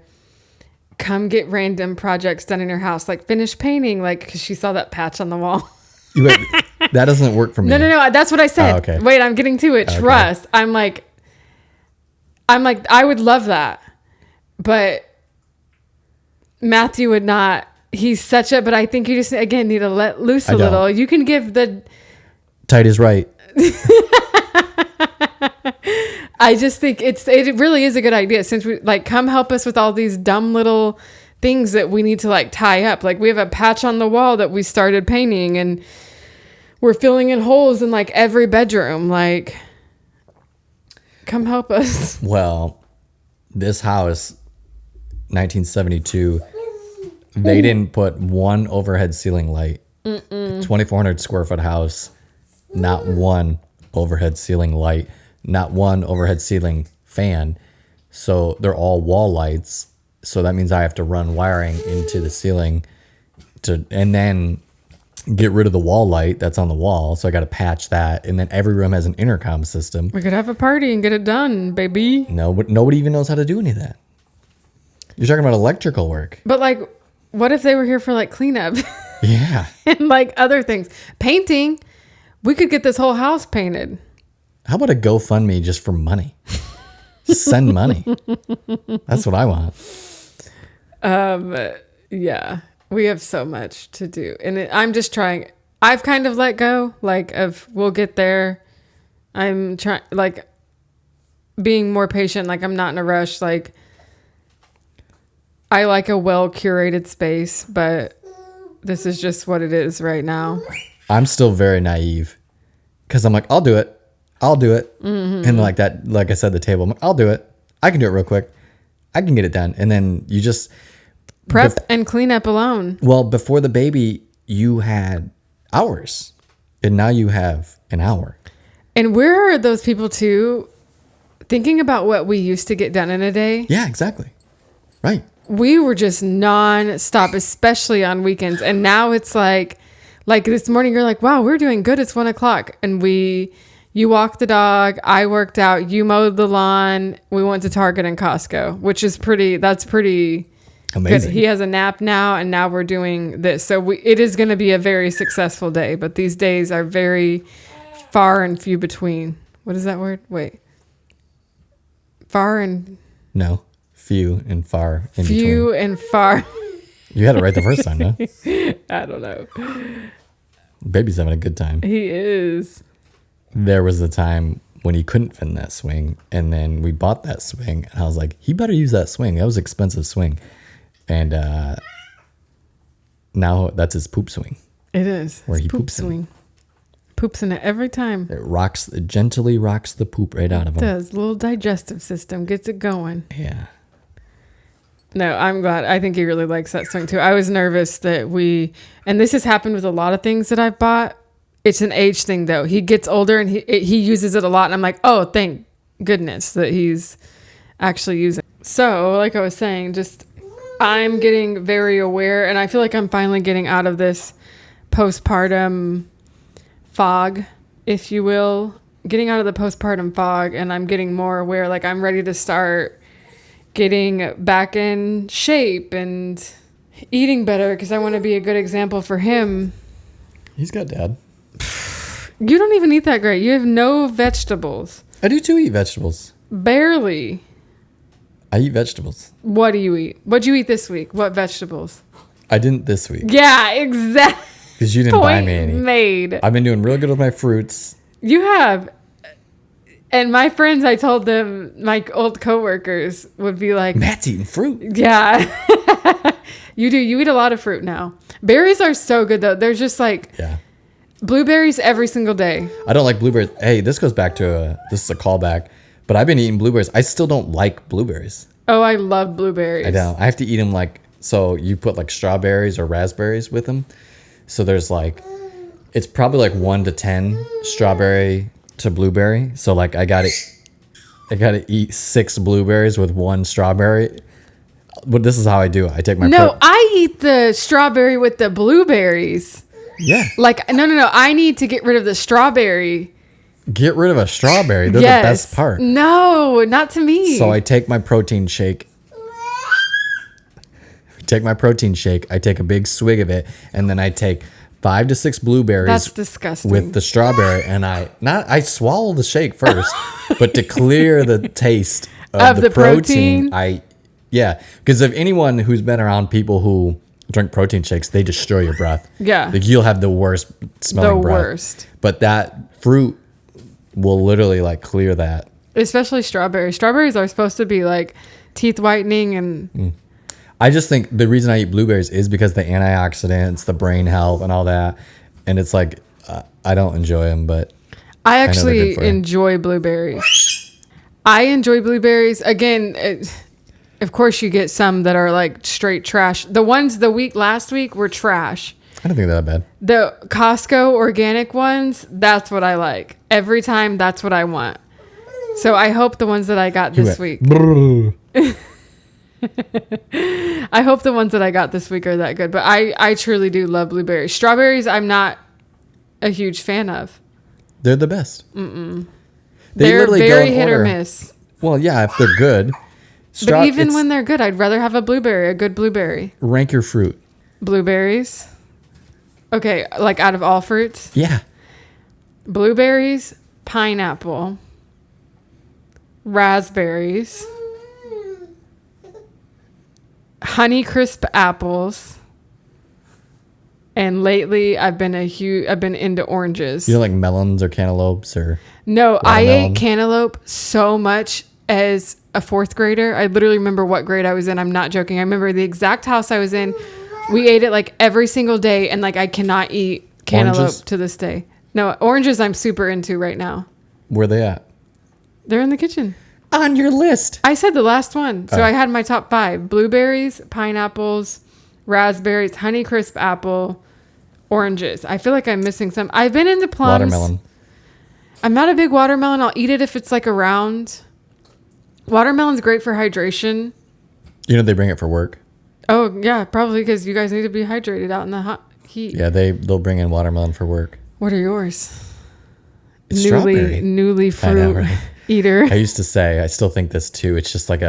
Speaker 1: come get random projects done in your house, like finish painting, like, because she saw that patch on the wall.
Speaker 2: Wait, that doesn't work for me.
Speaker 1: No, that's what I said.
Speaker 2: Oh, okay.
Speaker 1: Wait, I'm getting to it.
Speaker 2: Okay.
Speaker 1: Trust. I'm like, I would love that. But Matthew would not. He's such a, but I think you just, again, need to let loose a little. You can give the...
Speaker 2: Tight is right.
Speaker 1: I just think it really is a good idea, since we like, come help us with all these dumb little things that we need to like tie up. Like we have a patch on the wall that we started painting and we're filling in holes in like every bedroom. Like, come help us.
Speaker 2: Well, this house, 1972, they didn't put one overhead ceiling light. 2,400 square foot house, not one overhead ceiling light, not one overhead ceiling fan. So they're all wall lights. So that means I have to run wiring into the ceiling and then get rid of the wall light that's on the wall. So I got to patch that. And then every room has an intercom system.
Speaker 1: We could have a party and get it done, baby.
Speaker 2: No, but nobody even knows how to do any of that. You're talking about electrical work.
Speaker 1: But like, what if they were here for like cleanup?
Speaker 2: Yeah.
Speaker 1: And like other things? Painting. We could get this whole house painted.
Speaker 2: How about a GoFundMe just for money? Send money. That's what I want.
Speaker 1: Yeah, we have so much to do. And I'm just trying. I've kind of let go, like, of we'll get there. I'm trying, like, being more patient. Like, I'm not in a rush. Like, I like a well-curated space, but this is just what it is right now.
Speaker 2: I'm still very naive because I'm like, I'll do it. And like that, like I said, the table, I'm like, I'll do it. I can do it real quick. I can get it done. And then you just
Speaker 1: prep and clean up alone.
Speaker 2: Well, before the baby, you had hours and now you have an hour.
Speaker 1: And we're those people too, thinking about what we used to get done in a day.
Speaker 2: Yeah, exactly. Right.
Speaker 1: We were just non-stop, especially on weekends. And now it's like this morning, you're like, wow, we're doing good. It's 1:00. And you walked the dog. I worked out. You mowed the lawn. We went to Target and Costco, which is pretty
Speaker 2: amazing.
Speaker 1: Good. He has a nap now. And now we're doing this. So it is going to be a very successful day, but these days are very far and few between. What is that word? Wait. Far and...
Speaker 2: No. Few and far in
Speaker 1: few
Speaker 2: between.
Speaker 1: And far.
Speaker 2: You had it right the first time, no?
Speaker 1: I don't know.
Speaker 2: Baby's having a good time.
Speaker 1: He is.
Speaker 2: There was a time when he couldn't fit in that swing, and then we bought that swing, and I was like, he better use that swing. That was an expensive swing. And now that's his poop swing.
Speaker 1: It is.
Speaker 2: Where he
Speaker 1: poop
Speaker 2: poops
Speaker 1: swing.
Speaker 2: in.
Speaker 1: Poops in it every time.
Speaker 2: It gently rocks the poop right out of him.
Speaker 1: It does. Little digestive system gets it going.
Speaker 2: Yeah.
Speaker 1: No, I'm glad. I think he really likes that swing too. I was nervous that and this has happened with a lot of things that I've bought. It's an age thing though. He gets older and he uses it a lot. And I'm like, oh, thank goodness that he's actually using it. So like I was saying, I'm getting very aware, and I feel like I'm finally getting out of this postpartum fog, if you will. Getting out of the postpartum fog, and I'm getting more aware. Like, I'm ready to start getting back in shape and eating better because I want to be a good example for him.
Speaker 2: He's got dad.
Speaker 1: You don't even eat that great. You have no vegetables.
Speaker 2: I do too eat vegetables.
Speaker 1: Barely.
Speaker 2: I eat vegetables.
Speaker 1: What do you eat? What'd you eat this week? What vegetables?
Speaker 2: I didn't this week.
Speaker 1: Yeah, exactly.
Speaker 2: Because you didn't buy me any.
Speaker 1: Made.
Speaker 2: I've been doing real good with my fruits.
Speaker 1: You have. And my friends, I told them, my old coworkers would be like,
Speaker 2: Matt's eating fruit.
Speaker 1: Yeah. You do. You eat a lot of fruit now. Berries are so good, though. They're just like blueberries every single day.
Speaker 2: I don't like blueberries. Hey, this goes back to this is a callback. But I've been eating blueberries. I still don't like blueberries.
Speaker 1: Oh, I love blueberries.
Speaker 2: I don't. I have to eat them like, so you put like strawberries or raspberries with them. So there's like, it's probably like 1 to 10 strawberry to blueberry. So like I gotta eat 6 blueberries with 1 strawberry. But this is how I do it. I take my
Speaker 1: I eat the strawberry with the blueberries.
Speaker 2: Yeah.
Speaker 1: Like no. I need to get rid of the strawberry.
Speaker 2: Get rid of a strawberry. They're the best part.
Speaker 1: No, not to me.
Speaker 2: So I take my protein shake. I take a big swig of it, and then I take 5 to 6 blueberries.
Speaker 1: That's disgusting.
Speaker 2: With the strawberry, and I swallow the shake first, but to clear the taste of the protein, because if anyone who's been around people who drink protein shakes, they destroy your breath.
Speaker 1: Yeah.
Speaker 2: Like you'll have the worst smelling breath. The worst. But that fruit will literally like clear that.
Speaker 1: Especially strawberries. Strawberries are supposed to be like teeth whitening and...
Speaker 2: I just think the reason I eat blueberries is because the antioxidants, the brain health and all that. And it's like, I don't enjoy them, but...
Speaker 1: I actually enjoy blueberries. I enjoy blueberries. Again, of course you get some that are like straight trash. The ones last week were trash.
Speaker 2: I don't think they're that bad.
Speaker 1: The Costco organic ones, that's what I like. Every time, that's what I want. So I hope the ones that I got this week. I hope the ones that I got this week are that good. But I truly do love blueberries. Strawberries, I'm not a huge fan of.
Speaker 2: They're the best.
Speaker 1: They're very hit or miss.
Speaker 2: Well, yeah, if they're good.
Speaker 1: But even when they're good, I'd rather have a good blueberry.
Speaker 2: Rank your fruit.
Speaker 1: Blueberries. Okay, like out of all fruits?
Speaker 2: Yeah.
Speaker 1: Blueberries, pineapple, raspberries, Honeycrisp apples, and lately I've been into oranges.
Speaker 2: You know, like melons or cantaloupes or...
Speaker 1: No, I ate cantaloupe so much as a 4th grader. I literally remember what grade I was in. I'm not joking. I remember the exact house I was in. We ate it like every single day, and like I cannot eat cantaloupe to this day. No, oranges I'm super into right now.
Speaker 2: Where are they at?
Speaker 1: They're in the kitchen.
Speaker 2: On your list.
Speaker 1: I said the last one. So I had my top 5. Blueberries, pineapples, raspberries, Honeycrisp apple, oranges. I feel like I'm missing some. I've been into plums.
Speaker 2: Watermelon.
Speaker 1: I'm not a big watermelon. I'll eat it if it's like around. Watermelon's great for hydration.
Speaker 2: You know they bring it for work.
Speaker 1: Oh, yeah, probably because you guys need to be hydrated out in the hot heat.
Speaker 2: Yeah, they'll bring in watermelon for work.
Speaker 1: What are yours?
Speaker 2: It's strawberry.
Speaker 1: Newly fruit. I know, right? Eater.
Speaker 2: I used to say, I still think this too. It's just like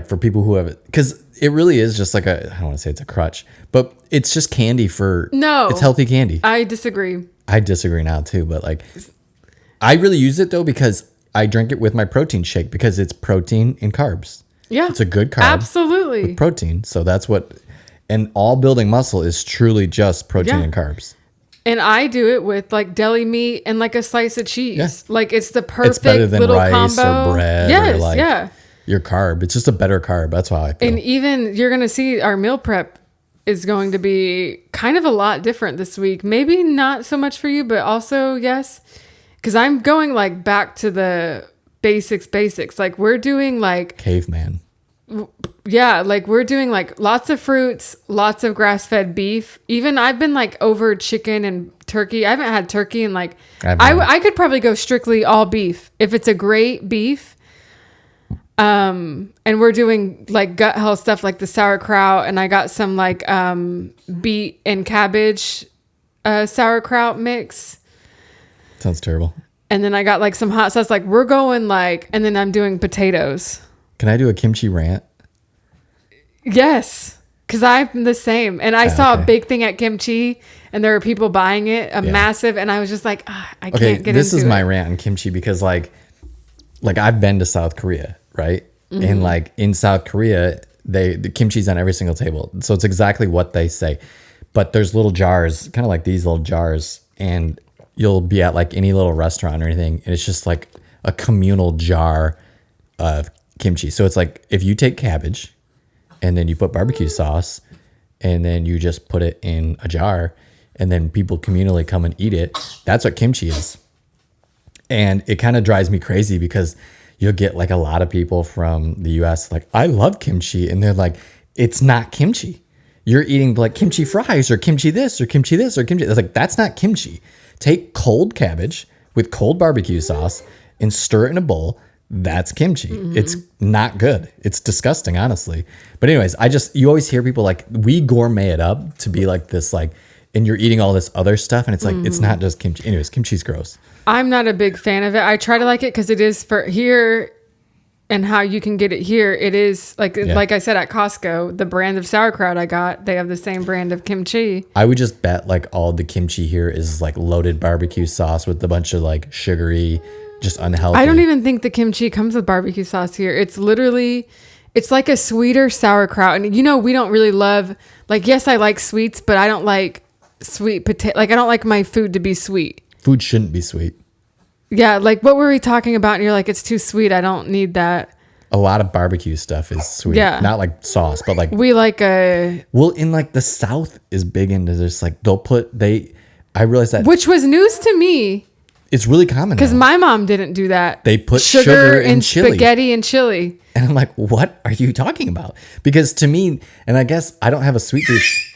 Speaker 2: for people who have it, because it really is just like I don't want to say it's a crutch, but it's just candy it's healthy candy.
Speaker 1: I disagree.
Speaker 2: I disagree now too, but like, I really use it though because I drink it with my protein shake because it's protein and carbs.
Speaker 1: Yeah.
Speaker 2: It's a good carb.
Speaker 1: Absolutely.
Speaker 2: With protein. So that's and all building muscle is truly just protein and carbs.
Speaker 1: And I do it with like deli meat and like a slice of cheese. Yeah. Like it's the perfect
Speaker 2: it's better than
Speaker 1: little
Speaker 2: rice
Speaker 1: combo.
Speaker 2: Or bread.
Speaker 1: Yes,
Speaker 2: or like your carb. It's just a better carb. That's how I feel.
Speaker 1: And even you're going to see our meal prep is going to be kind of a lot different this week. Maybe not so much for you, but also yes. Because I'm going like back to the basics. Like we're doing like...
Speaker 2: Caveman.
Speaker 1: Yeah, like we're doing like lots of fruits, lots of grass-fed beef. Even I've been like over chicken and turkey. I haven't had turkey and I could probably go strictly all beef. If it's a great beef, And we're doing like gut health stuff like the sauerkraut, and I got some like beet and cabbage sauerkraut mix.
Speaker 2: Sounds terrible.
Speaker 1: And then I got like some hot sauce. Like we're going like, and then I'm doing potatoes.
Speaker 2: Can I do a kimchi rant?
Speaker 1: Yes, because I'm the same. And I saw a big thing at Kimchi, and there were people buying it, massive, and I was just like, I can't get into it.
Speaker 2: This is my rant on kimchi because like I've been to South Korea, right? Mm-hmm. And like in South Korea, the kimchi's on every single table. So it's exactly what they say. But there's little jars, kind of like these little jars, and you'll be at like any little restaurant or anything, and it's just like a communal jar of kimchi. So it's like if you take cabbage and then you put barbecue sauce and then you just put it in a jar and then people communally come and eat it, that's what kimchi is. And it kind of drives me crazy because you'll get like a lot of people from the US like, I love kimchi. And they're like, it's not kimchi. You're eating like kimchi fries or kimchi this or kimchi this or kimchi. It's like, that's not kimchi. Take cold cabbage with cold barbecue sauce and stir it in a bowl. That's kimchi. Mm-hmm. It's not good. It's disgusting, honestly. But anyways, you always hear people like, we gourmet it up to be like this, like, and you're eating all this other stuff. And it's like, it's not just kimchi. Anyways, kimchi's gross.
Speaker 1: I'm not a big fan of it. I try to like it because it is for here and how you can get it here. It is like I said at Costco, the brand of sauerkraut I got, they have the same brand of kimchi.
Speaker 2: I would just bet like all the kimchi here is like loaded barbecue sauce with a bunch of like sugary, just unhealthy.
Speaker 1: I don't even think the kimchi comes with barbecue sauce here. It's like a sweeter sauerkraut. And you know, we don't really love, like, yes, I like sweets, but I don't like sweet potato. Like, I don't like my food to be sweet.
Speaker 2: Food shouldn't be sweet.
Speaker 1: Yeah, like what were we talking about? And you're like, it's too sweet. I don't need that.
Speaker 2: A lot of barbecue stuff is sweet.
Speaker 1: Yeah.
Speaker 2: Not like sauce, but like.
Speaker 1: We like a.
Speaker 2: Well, in like the South is big into this. Like I realized that.
Speaker 1: Which was news to me.
Speaker 2: It's really common
Speaker 1: because my mom didn't do that.
Speaker 2: They put sugar in chili.
Speaker 1: Spaghetti and chili.
Speaker 2: And I'm like, what are you talking about? Because to me, and I guess I don't have a sweet tooth.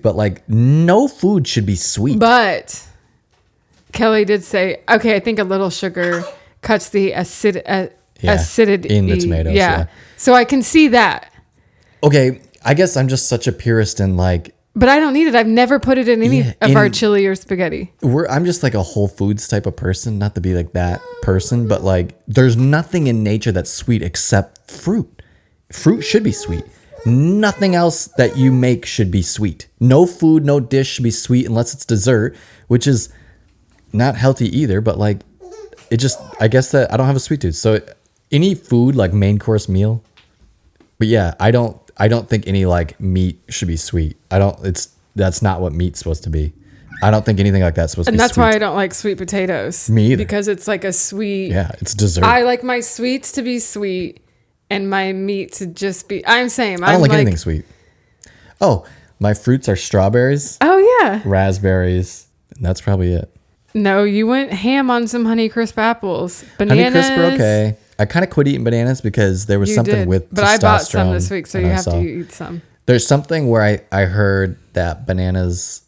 Speaker 2: But like no food should be sweet.
Speaker 1: But Kelly did say, okay, I think a little sugar cuts the acidity
Speaker 2: in the tomatoes. Yeah.
Speaker 1: So I can see that.
Speaker 2: Okay. I guess I'm just such a purist and like.
Speaker 1: But I don't need it. I've never put it in any of our chili or spaghetti.
Speaker 2: I'm just like a Whole Foods type of person, not to be like that person, but like there's nothing in nature that's sweet except fruit. Fruit should be sweet. Nothing else that you make should be sweet. No food, no dish should be sweet unless it's dessert, which is not healthy either, but like I guess that I don't have a sweet tooth. So any food like main course meal. But yeah, I don't think any like meat should be sweet. That's not what meat's supposed to be. I don't think anything like that's supposed to be sweet. And
Speaker 1: that's why I don't like sweet potatoes.
Speaker 2: Me either.
Speaker 1: Because it's like a sweet.
Speaker 2: Yeah, it's dessert.
Speaker 1: I like my sweets to be sweet and my meat to just be. I don't like
Speaker 2: anything sweet. Oh, my fruits are strawberries.
Speaker 1: Oh yeah.
Speaker 2: Raspberries. And that's probably it.
Speaker 1: No, you went ham on some Honeycrisp apples. Bananas.
Speaker 2: Honeycrisp are okay. I kind of quit eating bananas because there was something with testosterone.
Speaker 1: But I bought some this week, so you have to eat some.
Speaker 2: There's something where I heard that bananas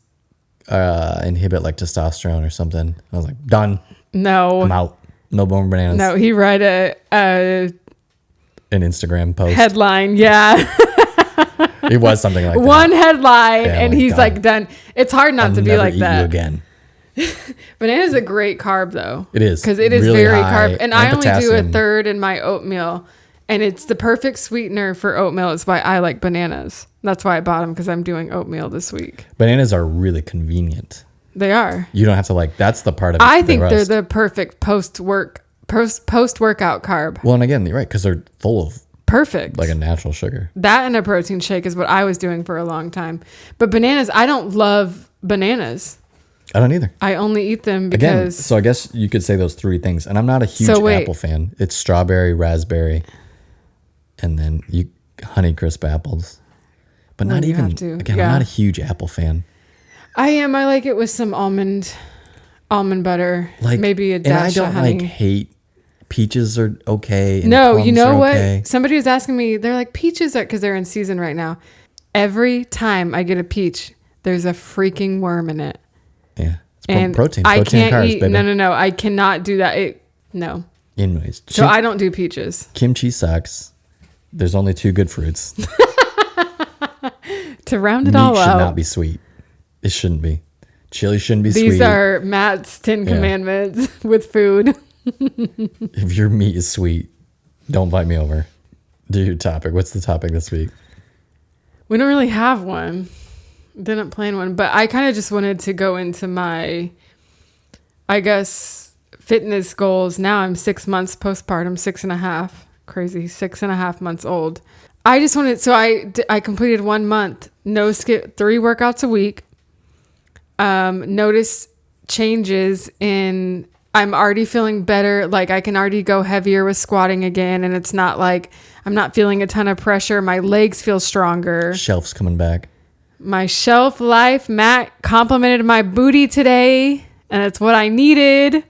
Speaker 2: inhibit like testosterone or something. I was like, done.
Speaker 1: No.
Speaker 2: I'm out. No more bananas.
Speaker 1: No, he read an
Speaker 2: Instagram post.
Speaker 1: Headline, yeah.
Speaker 2: It was something like that.
Speaker 1: One headline, and he's like, done. It's hard not to be like that.
Speaker 2: You again.
Speaker 1: Banana is a great carb though.
Speaker 2: It is.
Speaker 1: Because it is really very carb. And I only do a third in my oatmeal. And it's the perfect sweetener for oatmeal. It's why I like bananas. That's why I bought them, because I'm doing oatmeal this week.
Speaker 2: Bananas are really convenient.
Speaker 1: They are.
Speaker 2: You don't have to that's the part of it.
Speaker 1: I think they're the perfect post-workout carb.
Speaker 2: Well, and again, you're right, because they're full of
Speaker 1: perfect,
Speaker 2: like a natural sugar.
Speaker 1: That and a protein shake is what I was doing for a long time. But bananas, I don't love bananas.
Speaker 2: I don't either.
Speaker 1: I only eat them because...
Speaker 2: Again, so I guess you could say those three things. And I'm not a huge apple fan. It's strawberry, raspberry, and then Honeycrisp apples. But not even... Again, I'm not a huge apple fan.
Speaker 1: I am. I like it with some almond butter. Like, maybe a dash of honey.
Speaker 2: And I don't hate... Peaches are okay. And
Speaker 1: no, you know what?
Speaker 2: Okay.
Speaker 1: Somebody was asking me, they're like, peaches are... Because they're in season right now. Every time I get a peach, there's a freaking worm in it.
Speaker 2: Yeah.
Speaker 1: And
Speaker 2: protein
Speaker 1: I can't
Speaker 2: carbs,
Speaker 1: eat.
Speaker 2: baby.
Speaker 1: No. I cannot do that. No.
Speaker 2: Anyways,
Speaker 1: So I don't do peaches.
Speaker 2: kimchi sucks. There's only 2 good fruits.
Speaker 1: To round it
Speaker 2: Meat
Speaker 1: all
Speaker 2: should
Speaker 1: out.
Speaker 2: not be sweet. It shouldn't be. Chili shouldn't be sweet.
Speaker 1: These are Matt's 10 commandments with food.
Speaker 2: If your meat is sweet, don't invite me over. Do your topic. What's the topic this week?
Speaker 1: We don't really have one. Didn't plan one, but I kind of just wanted to go into my, I guess, fitness goals. Now I'm 6 months postpartum, 6.5. Crazy, 6.5 months old. I just wanted, so I completed 1 month, no skip, 3 workouts a week. Notice changes in, I'm already feeling better. Like I can already go heavier with squatting again. And it's not like I'm not feeling a ton of pressure. My legs feel stronger.
Speaker 2: Shelf's coming back.
Speaker 1: My shelf life, Matt complimented my booty today, and it's what I needed.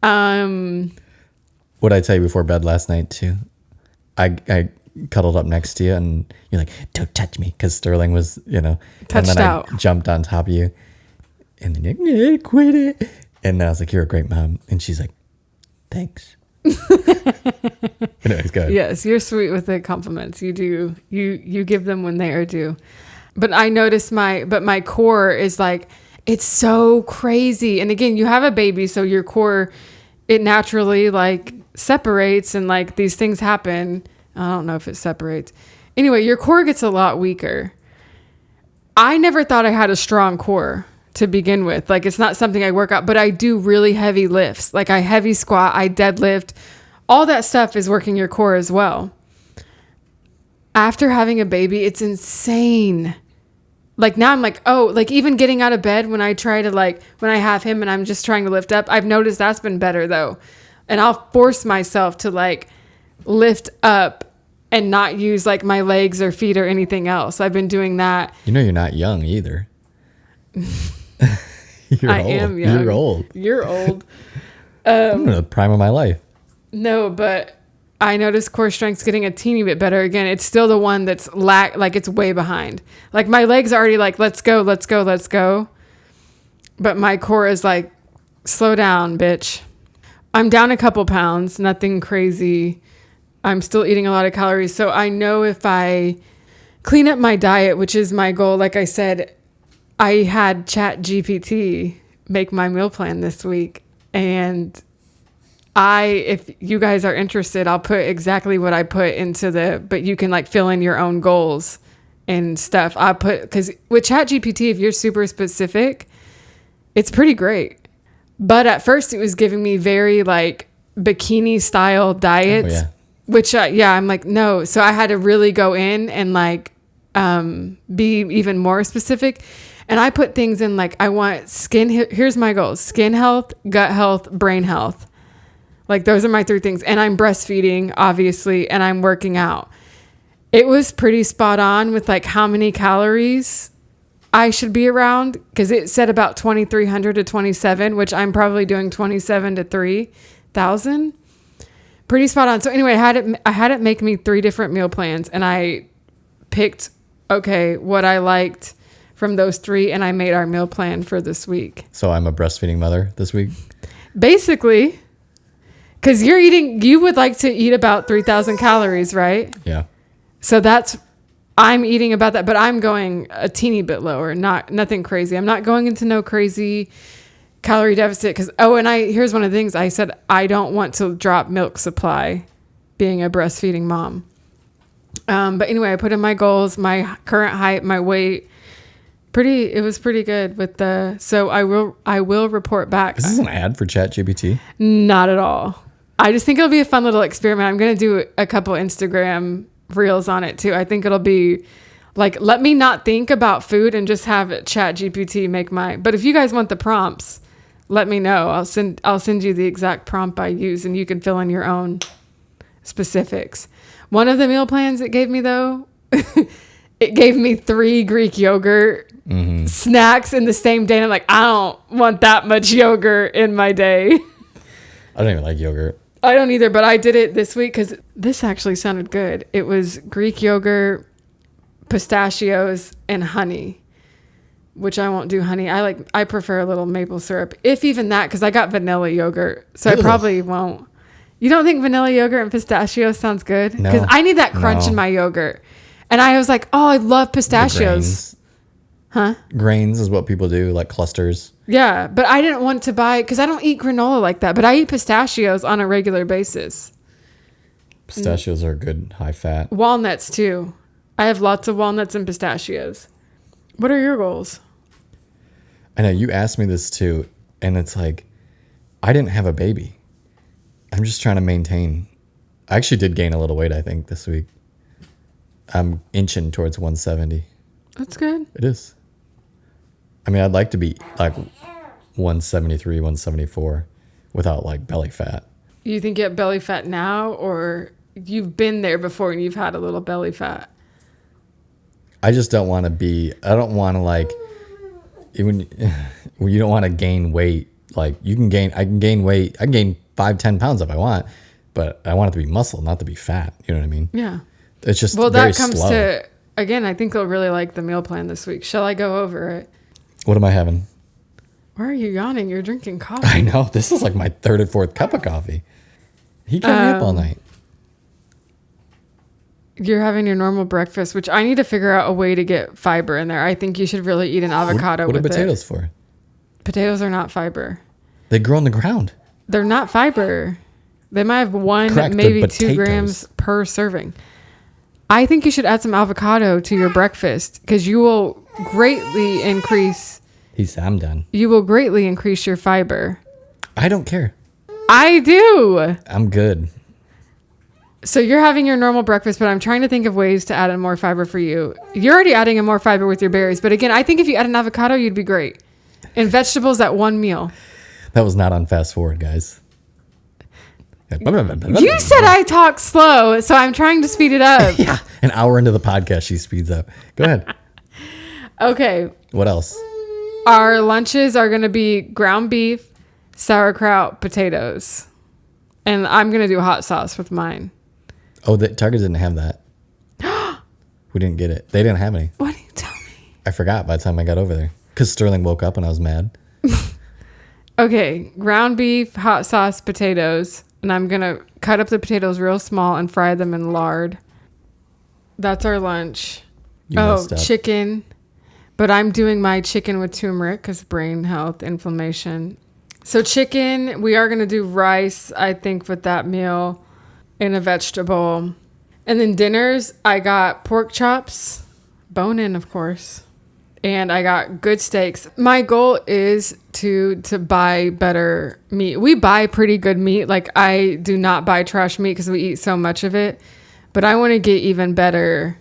Speaker 2: What I tell you before bed last night too? I cuddled up next to you, and you're like, "Don't touch me," because Sterling was,
Speaker 1: Touched
Speaker 2: and then
Speaker 1: out.
Speaker 2: I jumped on top of you, and then you're like, quit it. And I was like, "You're a great mom," and she's like, "Thanks." Anyways, go ahead.
Speaker 1: Yes, you're sweet with the compliments. You do. You give them when they are due. But I noticed my core is like, it's so crazy. And again, you have a baby, so your core, it naturally like separates and like these things happen. I don't know if it separates. Anyway, your core gets a lot weaker. I never thought I had a strong core to begin with. Like it's not something I work out, but I do really heavy lifts. Like I heavy squat, I deadlift. All that stuff is working your core as well. After having a baby, it's insane. Like now I'm like, oh, like even getting out of bed when I try to like, when I have him and I'm just trying to lift up, I've noticed that's been better though. And I'll force myself to like lift up and not use like my legs or feet or anything else. I've been doing that.
Speaker 2: You're not young either.
Speaker 1: I am young.
Speaker 2: You're old.
Speaker 1: You're old.
Speaker 2: I'm in the prime of my life.
Speaker 1: No, but I noticed core strength's getting a teeny bit better. Again, it's still the one that's like it's way behind. Like my legs are already like, let's go, let's go, let's go. But my core is like, slow down, bitch. I'm down a couple pounds, nothing crazy. I'm still eating a lot of calories. So I know if I clean up my diet, which is my goal, like I said, I had ChatGPT make my meal plan this week. And if you guys are interested, I'll put exactly what I put into but you can like fill in your own goals and stuff. Because with ChatGPT, if you're super specific, it's pretty great. But at first it was giving me very like bikini style diets, which I'm like, no. So I had to really go in and like be even more specific. And I put things in like, I want here's my goals: skin health, gut health, brain health. Like those are my 3 things. And I'm breastfeeding, obviously, and I'm working out. It was pretty spot on with like how many calories I should be around, because it said about 2,300 to 27, which I'm probably doing 27 to 3,000. Pretty spot on. So anyway, I had it make me 3 different meal plans, and I picked, what I liked from those 3, and I made our meal plan for this week.
Speaker 2: So I'm a breastfeeding mother this week?
Speaker 1: Basically, because you would like to eat about 3,000 calories, right?
Speaker 2: Yeah.
Speaker 1: So I'm eating about that, but I'm going a teeny bit lower, nothing crazy. I'm not going into no crazy calorie deficit here's one of the things I said: I don't want to drop milk supply being a breastfeeding mom. But anyway, I put in my goals, my current height, my weight. It was pretty good so I will report back.
Speaker 2: Is this an ad for ChatGPT?
Speaker 1: Not at all. I just think it'll be a fun little experiment. I'm going to do a couple Instagram reels on it too. I think it'll be like, let me not think about food and just have ChatGPT make but if you guys want the prompts, let me know. I'll send you the exact prompt I use, and you can fill in your own specifics. One of the meal plans it gave me though, it gave me 3 Greek yogurt snacks in the same day. And I'm like, I don't want that much yogurt in my day.
Speaker 2: I don't even like yogurt.
Speaker 1: I don't either, but I did it this week because this actually sounded good. It was Greek yogurt, pistachios, and honey, which I won't do honey. I prefer a little maple syrup, if even that, because I got vanilla yogurt, so I probably won't. You don't think vanilla yogurt and pistachio sounds good?
Speaker 2: No.
Speaker 1: Because I need that crunch in my yogurt. And I was like, oh, I love pistachios. Huh?
Speaker 2: Grains is what people do, like clusters.
Speaker 1: Yeah, but I didn't want to buy, because I don't eat granola like that, but I eat pistachios on a regular basis.
Speaker 2: Pistachios are good, high fat.
Speaker 1: Walnuts too. I have lots of walnuts and pistachios. What are your goals?
Speaker 2: I know you asked me this too, and it's like, I didn't have a baby. I'm just trying to maintain. I actually did gain a little weight, I think, this week. I'm inching towards 170.
Speaker 1: That's good.
Speaker 2: It is. I mean, I'd like to be like 173, 174 without like belly fat.
Speaker 1: You think you have belly fat now, or you've been there before and you've had a little belly fat?
Speaker 2: I just don't want to be, I don't want to like, when you don't want to gain weight, like I can gain weight, I can gain 5-10 pounds if I want, but I want it to be muscle, not to be fat. You know what I mean?
Speaker 1: Yeah.
Speaker 2: It's just
Speaker 1: well,
Speaker 2: very
Speaker 1: that comes
Speaker 2: slow.
Speaker 1: to, again, I think you'll really like the meal plan this week. Shall I go over it?
Speaker 2: What am I having?
Speaker 1: Why are you yawning? You're drinking coffee.
Speaker 2: I know. This is like my third or fourth cup of coffee. He kept me up all night.
Speaker 1: You're having your normal breakfast, which I need to figure out a way to get fiber in there. I think you should really eat an avocado
Speaker 2: What are
Speaker 1: with it.
Speaker 2: potatoes for?
Speaker 1: Potatoes are not fiber.
Speaker 2: They grow on the ground.
Speaker 1: They're not fiber. They might have
Speaker 2: Correct,
Speaker 1: maybe
Speaker 2: they're
Speaker 1: 2 grams per serving. I think you should add some avocado to your breakfast because you will greatly increase.
Speaker 2: He said, I'm done.
Speaker 1: You will greatly increase your fiber.
Speaker 2: I don't care.
Speaker 1: I do.
Speaker 2: I'm good.
Speaker 1: So you're having your normal breakfast, but I'm trying to think of ways to add in more fiber for you. You're already adding in more fiber with your berries. But again, I think if you add an avocado, you'd be great. And vegetables at one meal.
Speaker 2: That was not on fast forward, guys.
Speaker 1: You said I talk slow, so I'm trying to speed it up.
Speaker 2: Yeah. An hour into the podcast, she speeds up. Go ahead.
Speaker 1: Okay.
Speaker 2: What else?
Speaker 1: Our lunches are going to be ground beef, sauerkraut, potatoes. And I'm going to do hot sauce with mine.
Speaker 2: Oh, Target didn't have that. We didn't get it. They didn't have any.
Speaker 1: What do you tell me?
Speaker 2: I forgot by the time I got over there. Because Sterling woke up and I was mad.
Speaker 1: Okay. Ground beef, hot sauce, potatoes. And I'm going to cut up the potatoes real small and fry them in lard. That's our lunch.
Speaker 2: You messed up.
Speaker 1: Chicken. But I'm doing my chicken with turmeric because brain health, inflammation. So chicken, we are going to do rice, I think, with that meal and a vegetable. And then dinners, I got pork chops, bone in, of course. And I got good steaks. My goal is to buy better meat. We buy pretty good meat. Like, I do not buy trash meat because we eat so much of it. But I want to get even better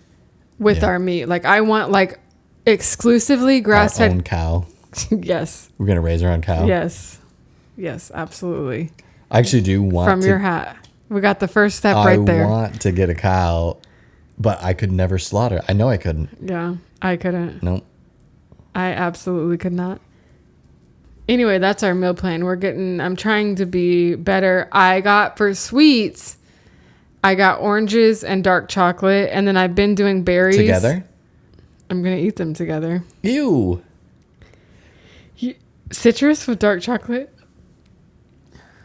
Speaker 1: with our meat. Like, I want, like, exclusively grass-fed.
Speaker 2: Our own cow.
Speaker 1: Yes.
Speaker 2: We're going to raise our own cow.
Speaker 1: Yes. Yes, absolutely.
Speaker 2: I actually do want
Speaker 1: From your hat. We got the first step right there.
Speaker 2: I want to get a cow, but I could never slaughter. I know I couldn't.
Speaker 1: Yeah, I couldn't.
Speaker 2: Nope.
Speaker 1: I absolutely could not. Anyway, that's our meal plan. I'm trying to be better. I got for sweets, I got oranges and dark chocolate, and then I've been doing berries.
Speaker 2: Together?
Speaker 1: I'm going to eat them together.
Speaker 2: Ew.
Speaker 1: Citrus with dark chocolate?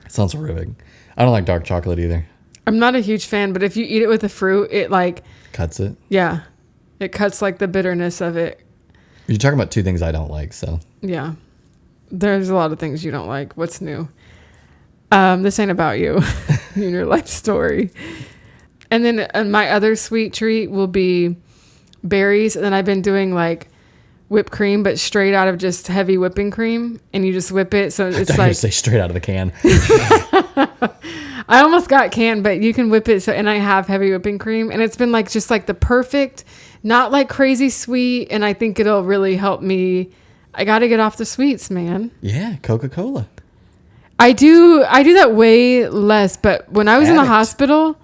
Speaker 2: Sounds horrific. I don't like dark chocolate either.
Speaker 1: I'm not a huge fan, but if you eat it with the fruit, it like...
Speaker 2: Cuts it?
Speaker 1: Yeah. It cuts like the bitterness of it.
Speaker 2: You're talking about 2 things I don't like, so.
Speaker 1: Yeah. There's a lot of things you don't like. What's new? This ain't about you and your life story. And then my other sweet treat will be berries. And then I've been doing like whipped cream, but straight out of just heavy whipping cream. And you just whip it. So it's like...
Speaker 2: say straight out of the can.
Speaker 1: I almost got canned, but you can whip it. And I have heavy whipping cream. And it's been like just like the perfect, not like crazy sweet. And I think it'll really help me. I got to get off the sweets, man.
Speaker 2: Yeah, Coca-Cola.
Speaker 1: I do that way less, but when I was in the hospital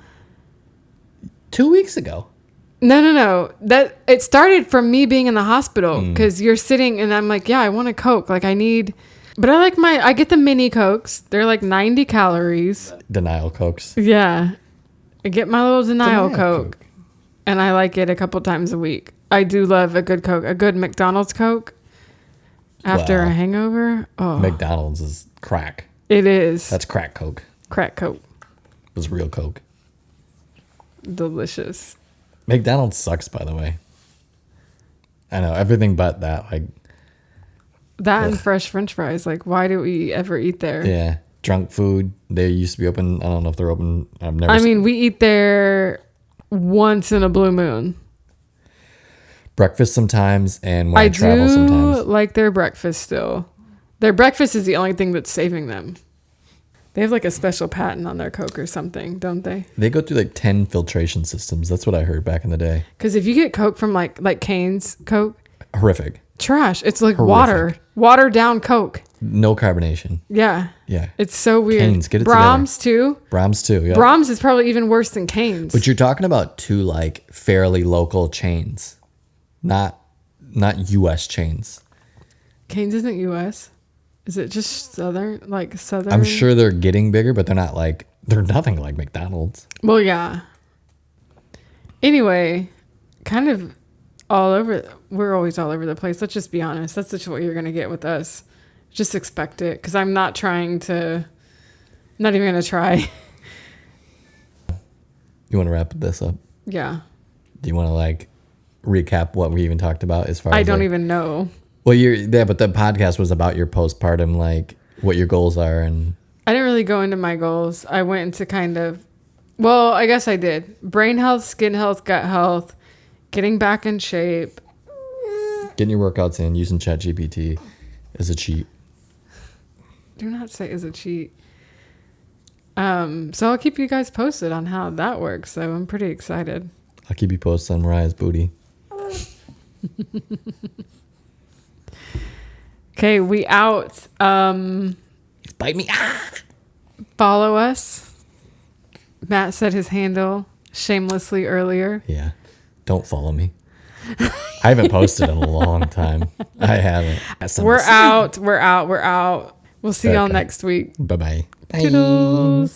Speaker 2: 2 weeks ago.
Speaker 1: No. That it started from me being in the hospital because you're sitting and I'm like, yeah, I want a Coke. Like but I get the mini Cokes. They're like 90 calories.
Speaker 2: Denial Cokes.
Speaker 1: Yeah. I get my little Denial Coke and I like it a couple times a week. I do love a good Coke, a good McDonald's Coke after a hangover. Oh,
Speaker 2: McDonald's is crack.
Speaker 1: It is.
Speaker 2: That's crack Coke.
Speaker 1: Crack Coke.
Speaker 2: was real Coke.
Speaker 1: Delicious.
Speaker 2: McDonald's sucks, by the way. I know everything but that. Like
Speaker 1: that and fresh French fries. Like, why do we ever eat there?
Speaker 2: Yeah, drunk food. They used to be open. I don't know if they're open. I've never.
Speaker 1: I mean, we eat there once in a blue moon.
Speaker 2: Breakfast sometimes, and when I travel sometimes.
Speaker 1: Like their breakfast still. Their breakfast is the only thing that's saving them. They have like a special patent on their Coke or something, don't they?
Speaker 2: They go through like 10 filtration systems. That's what I heard back in the day.
Speaker 1: Because if you get Coke from like Cane's Coke,
Speaker 2: horrific.
Speaker 1: Trash. It's like
Speaker 2: Horrific.
Speaker 1: watered down Coke.
Speaker 2: No carbonation.
Speaker 1: Yeah.
Speaker 2: Yeah.
Speaker 1: It's so weird.
Speaker 2: Cane's, get it
Speaker 1: Brahms
Speaker 2: together.
Speaker 1: too.
Speaker 2: Brahms too. Yeah.
Speaker 1: Brahms is probably even worse than Cane's.
Speaker 2: But you're talking about two like fairly local chains, not U.S. chains.
Speaker 1: Cane's isn't U.S. Is it just southern? Like southern?
Speaker 2: I'm sure they're getting bigger, but they're nothing like McDonald's.
Speaker 1: Well, yeah. Anyway, kind of all over. We're always all over the place. Let's just be honest. That's just what you're going to get with us. Just expect it. Because I'm not even going to try.
Speaker 2: You want to wrap this up?
Speaker 1: Yeah.
Speaker 2: Do you want to like recap what we even talked about as far as
Speaker 1: I don't even know.
Speaker 2: Well, but the podcast was about your postpartum, like what your goals are. And
Speaker 1: I didn't really go into my goals. I went into I guess I did. Brain health, skin health, gut health, getting back in shape.
Speaker 2: Getting your workouts in, using ChatGPT as a cheat.
Speaker 1: Do not say as a cheat. So I'll keep you guys posted on how that works. So I'm pretty excited.
Speaker 2: I'll keep you posted on Mariah's booty.
Speaker 1: Okay, we out.
Speaker 2: Bite me. Ah!
Speaker 1: Follow us. Matt said his handle shamelessly earlier.
Speaker 2: Yeah. Don't follow me. I haven't posted in a long time. I haven't.
Speaker 1: We're out. We'll see y'all next week.
Speaker 2: Bye-bye. Bye.
Speaker 1: Toodles.